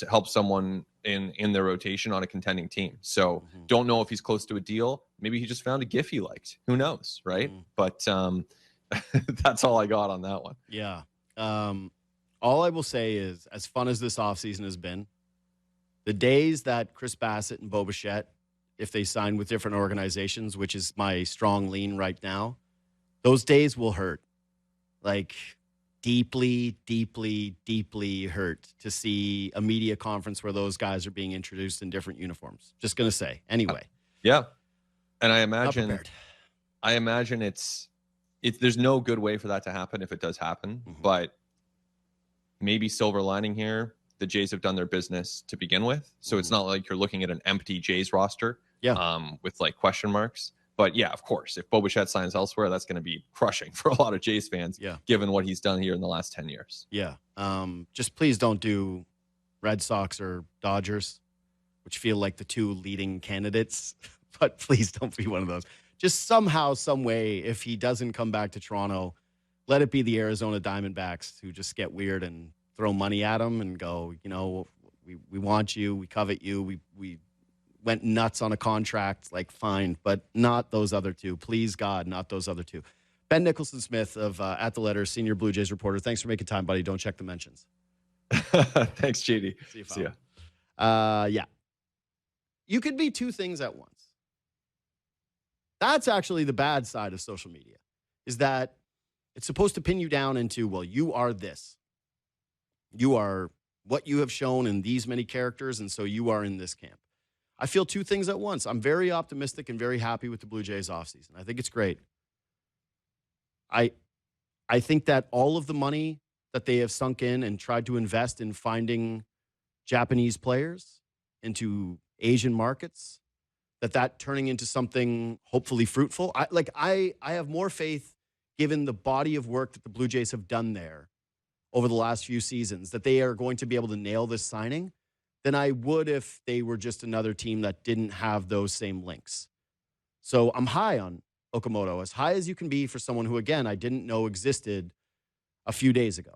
help someone in their rotation on a contending team. So don't know if he's close to a deal. Maybe he just found a GIF he liked. Who knows, right? But that's all I got on that one. Yeah. All I will say is, as fun as this offseason has been, the days that Chris Bassett and Bo Bichette, if they sign with different organizations, which is my strong lean right now, those days will hurt. Like, deeply, deeply, deeply hurt to see a media conference where those guys are being introduced in different uniforms. Just going to say. Anyway. Yeah. And I imagine there's no good way for that to happen if it does happen. But maybe silver lining here, the Jays have done their business to begin with. So it's not like you're looking at an empty Jays roster with like question marks. But yeah, of course, if Bo Bichette signs elsewhere, that's going to be crushing for a lot of Jays fans, given what he's done here in the last 10 years. Yeah. Just please don't do Red Sox or Dodgers, which feel like the two leading candidates. But please don't be one of those. Just somehow, some way, if he doesn't come back to Toronto, let it be the Arizona Diamondbacks who just get weird and throw money at him and go, we want you, we covet you, we went nuts on a contract, like fine, but not those other two. Please, God, not those other two. Ben Nicholson-Smith of At The Letter, senior Blue Jays reporter. Thanks for making time, buddy. Don't check the mentions. Thanks, JD. See ya. Yeah. You could be two things at once. That's actually the bad side of social media, is that it's supposed to pin you down into, well, you are this. You are what you have shown in these many characters, and so you are in this camp. I feel two things at once. I'm very optimistic and very happy with the Blue Jays offseason. I think it's great. I think that all of the money that they have sunk in and tried to invest in finding Japanese players into Asian markets, that turning into something hopefully fruitful. I have more faith, given the body of work that the Blue Jays have done there over the last few seasons, that they are going to be able to nail this signing than I would if they were just another team that didn't have those same links. So I'm high on Okamoto, as high as you can be for someone who, again, I didn't know existed a few days ago.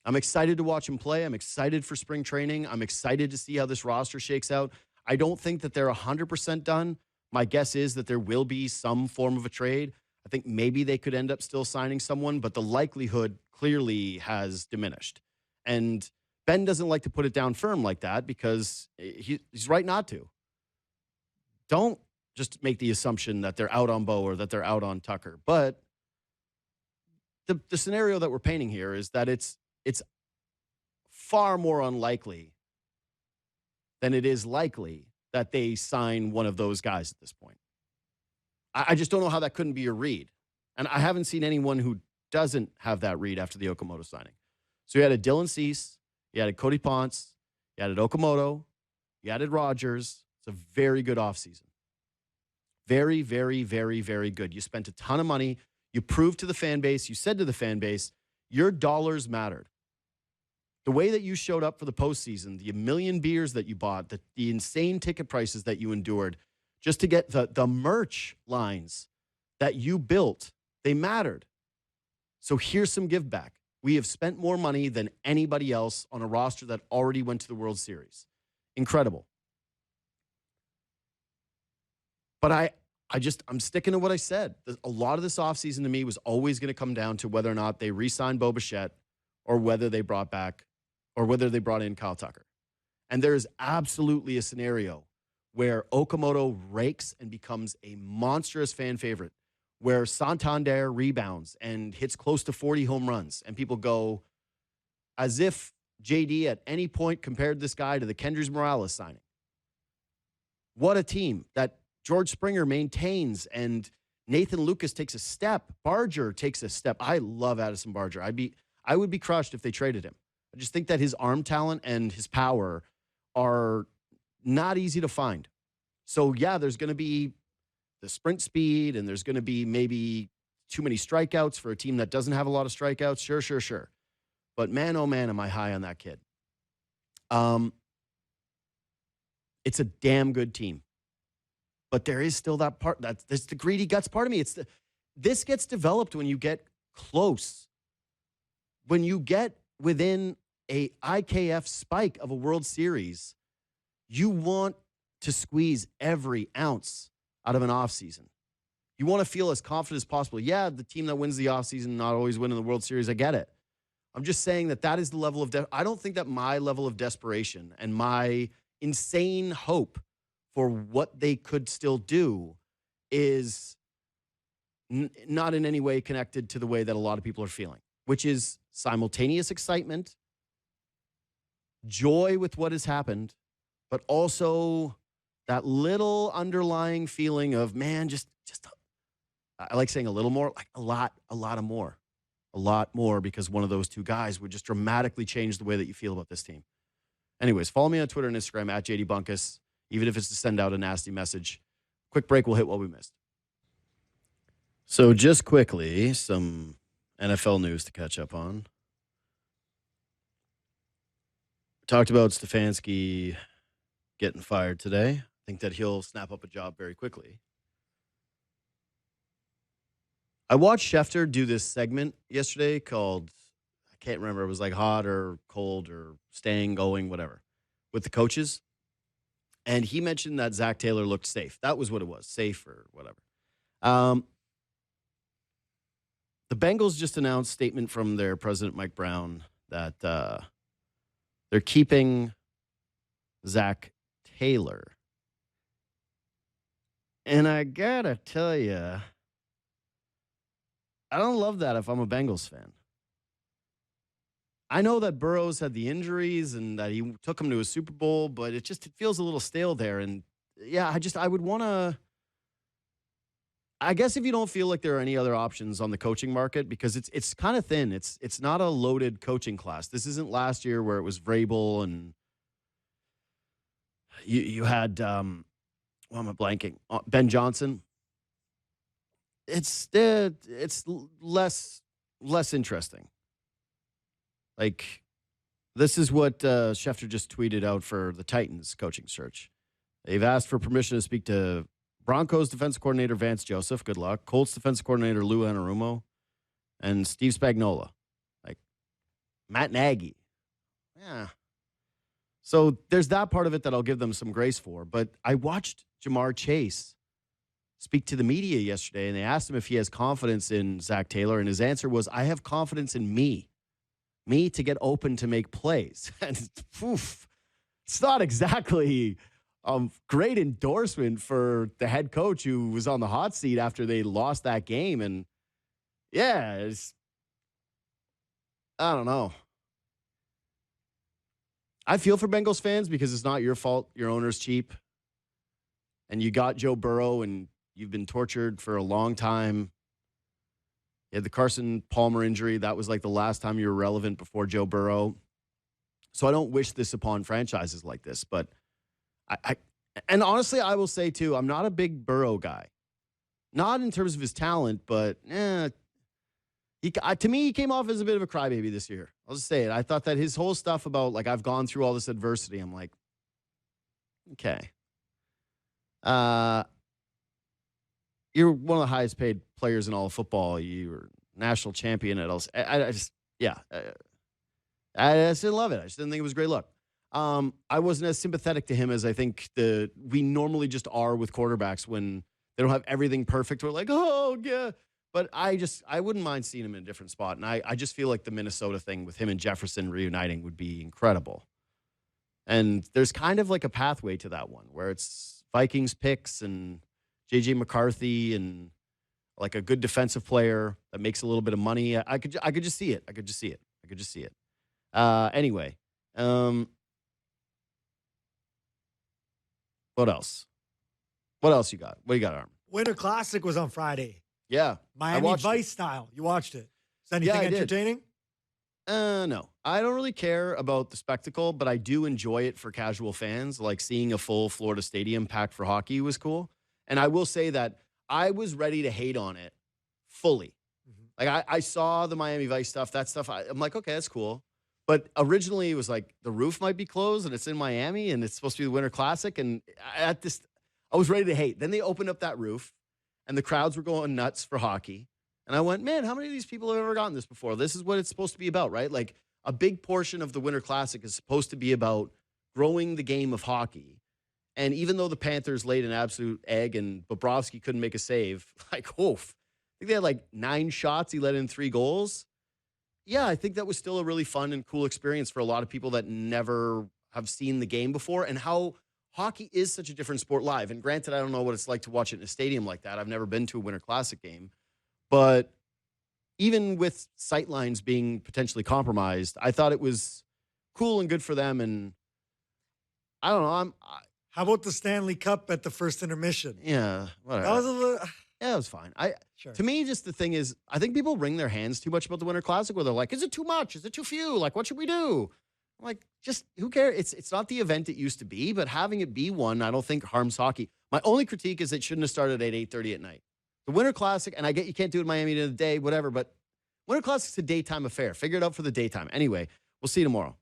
I'm excited to watch him play. I'm excited for spring training. I'm excited to see how this roster shakes out. I don't think that they're 100% done. My guess is that there will be some form of a trade. I think maybe they could end up still signing someone, but the likelihood clearly has diminished. And Ben doesn't like to put it down firm like that because he's right not to. Don't just make the assumption that they're out on Bo or that they're out on Tucker. But the scenario that we're painting here is that it's far more unlikely than it is likely that they sign one of those guys at this point. I just don't know how that couldn't be your read. And I haven't seen anyone who doesn't have that read after the Okamoto signing. So you had a Dylan Cease, you had a Cody Ponce, you added Okamoto, you added Rodgers. It's a very good offseason. Very, very, very, very good. You spent a ton of money. You proved to the fan base, you said to the fan base, your dollars mattered. The way that you showed up for the postseason, the million beers that you bought, the insane ticket prices that you endured, just to get the merch lines that you built, they mattered. So here's some give back. We have spent more money than anybody else on a roster that already went to the World Series. Incredible. But I'm sticking to what I said. A lot of this offseason to me was always going to come down to whether or not they re-signed Bo Bichette or whether they brought in Kyle Tucker. And there is absolutely a scenario where Okamoto rakes and becomes a monstrous fan favorite, where Santander rebounds and hits close to 40 home runs. And people go, as if JD at any point compared this guy to the Kendrys Morales signing. What a team that George Springer maintains and Nathan Lucas takes a step. Barger takes a step. I love Addison Barger. I would be crushed if they traded him. I just think that his arm talent and his power are not easy to find. So, yeah, there's going to be the sprint speed and there's going to be maybe too many strikeouts for a team that doesn't have a lot of strikeouts. Sure. But man, oh man, am I high on that kid. It's a damn good team. But there is still that part, that's the greedy guts part of me. This gets developed when you get close. When you get within a IKF spike of a World Series, you want to squeeze every ounce out of an offseason. You want to feel as confident as possible. Yeah, the team that wins the offseason not always winning the World Series. I get it. I'm just saying that is the level of I don't think that my level of desperation and my insane hope for what they could still do is not in any way connected to the way that a lot of people are feeling, which is simultaneous excitement, joy with what has happened, but also that little underlying feeling of, man, just I like saying a little more, like a lot more, because one of those two guys would just dramatically change the way that you feel about this team. Anyways, follow me on Twitter and Instagram at JD Bunkis, even if it's to send out a nasty message. Quick break, we'll hit what we missed. So just quickly, some NFL news to catch up on. Talked about Stefanski getting fired today. I think that he'll snap up a job very quickly. I watched Schefter do this segment yesterday called, I can't remember, it was like hot or cold or staying, going, whatever, with the coaches. And he mentioned that Zach Taylor looked safe. That was what it was, safe or whatever. The Bengals just announced a statement from their president, Mike Brown, that they're keeping Zach Taylor. And I gotta tell you, I don't love that if I'm a Bengals fan. I know that Burrows had the injuries and that he took him to a Super Bowl, but it feels a little stale there. And yeah, I would want to, I guess if you don't feel like there are any other options on the coaching market, because it's kind of thin. It's not a loaded coaching class. This isn't last year where it was Vrabel and you had, why am I blanking? Ben Johnson. It's less interesting. Like, this is what Schefter just tweeted out for the Titans coaching search. They've asked for permission to speak to Broncos defensive coordinator Vance Joseph, good luck. Colts defensive coordinator Lou Anarumo, and Steve Spagnuolo. Like, Matt Nagy. Yeah. So there's that part of it that I'll give them some grace for. But I watched Jamar Chase speak to the media yesterday, and they asked him if he has confidence in Zach Taylor, and his answer was, I have confidence in me to get open to make plays. And it's not exactly a great endorsement for the head coach who was on the hot seat after they lost that game. And yeah, I don't know. I feel for Bengals fans because it's not your fault. Your owner's cheap. And you got Joe Burrow, and you've been tortured for a long time. You had the Carson Palmer injury. That was like the last time you were relevant before Joe Burrow. So I don't wish this upon franchises like this. But and honestly, I will say too, I'm not a big Burrow guy. Not in terms of his talent, but to me, he came off as a bit of a crybaby this year. I'll just say it. I thought that his whole stuff about, like, I've gone through all this adversity. I'm like, okay. You're one of the highest paid players in all of football. You were national champion at else. I just didn't love it. I just didn't think it was a great look. I wasn't as sympathetic to him as I think we normally just are with quarterbacks when they don't have everything perfect. We're like, oh, yeah. But I wouldn't mind seeing him in a different spot. And I just feel like the Minnesota thing with him and Jefferson reuniting would be incredible. And there's kind of like a pathway to that one where it's Vikings picks and J.J. McCarthy and like a good defensive player that makes a little bit of money. I could just see it. Anyway. What else? What else you got? What you got, Arm? Winter Classic was on Friday. Yeah. Miami Vice style. You watched it. Is anything entertaining? No. I don't really care about the spectacle, but I do enjoy it for casual fans. Like seeing a full Florida stadium packed for hockey was cool. And I will say that I was ready to hate on it fully. Mm-hmm. Like I saw the Miami Vice stuff, that stuff. I'm like, okay, that's cool. But originally it was like the roof might be closed and it's in Miami and it's supposed to be the Winter Classic. And I was ready to hate. Then they opened up that roof and the crowds were going nuts for hockey. And I went, man, how many of these people have ever gotten this before? This is what it's supposed to be about, right? Like a big portion of the Winter Classic is supposed to be about growing the game of hockey. And even though the Panthers laid an absolute egg and Bobrovsky couldn't make a save, like, oof. I think they had like 9 shots. He let in 3 goals. Yeah, I think that was still a really fun and cool experience for a lot of people that never have seen the game before and how hockey is such a different sport live. And granted, I don't know what it's like to watch it in a stadium like that. I've never been to a Winter Classic game. But even with sightlines being potentially compromised, I thought it was cool and good for them. And I don't know. How about the Stanley Cup at the first intermission? Yeah, whatever. That was a little... Yeah, it was fine. Sure. To me, just the thing is, I think people wring their hands too much about the Winter Classic where they're like, is it too much? Is it too few? Like, what should we do? I'm like, just who cares? It's not the event it used to be, but having it be one, I don't think harms hockey. My only critique is it shouldn't have started at 8:30 at night. The Winter Classic, and I get you can't do it in Miami in the day, whatever, but Winter Classic's a daytime affair. Figure it out for the daytime. Anyway, we'll see you tomorrow.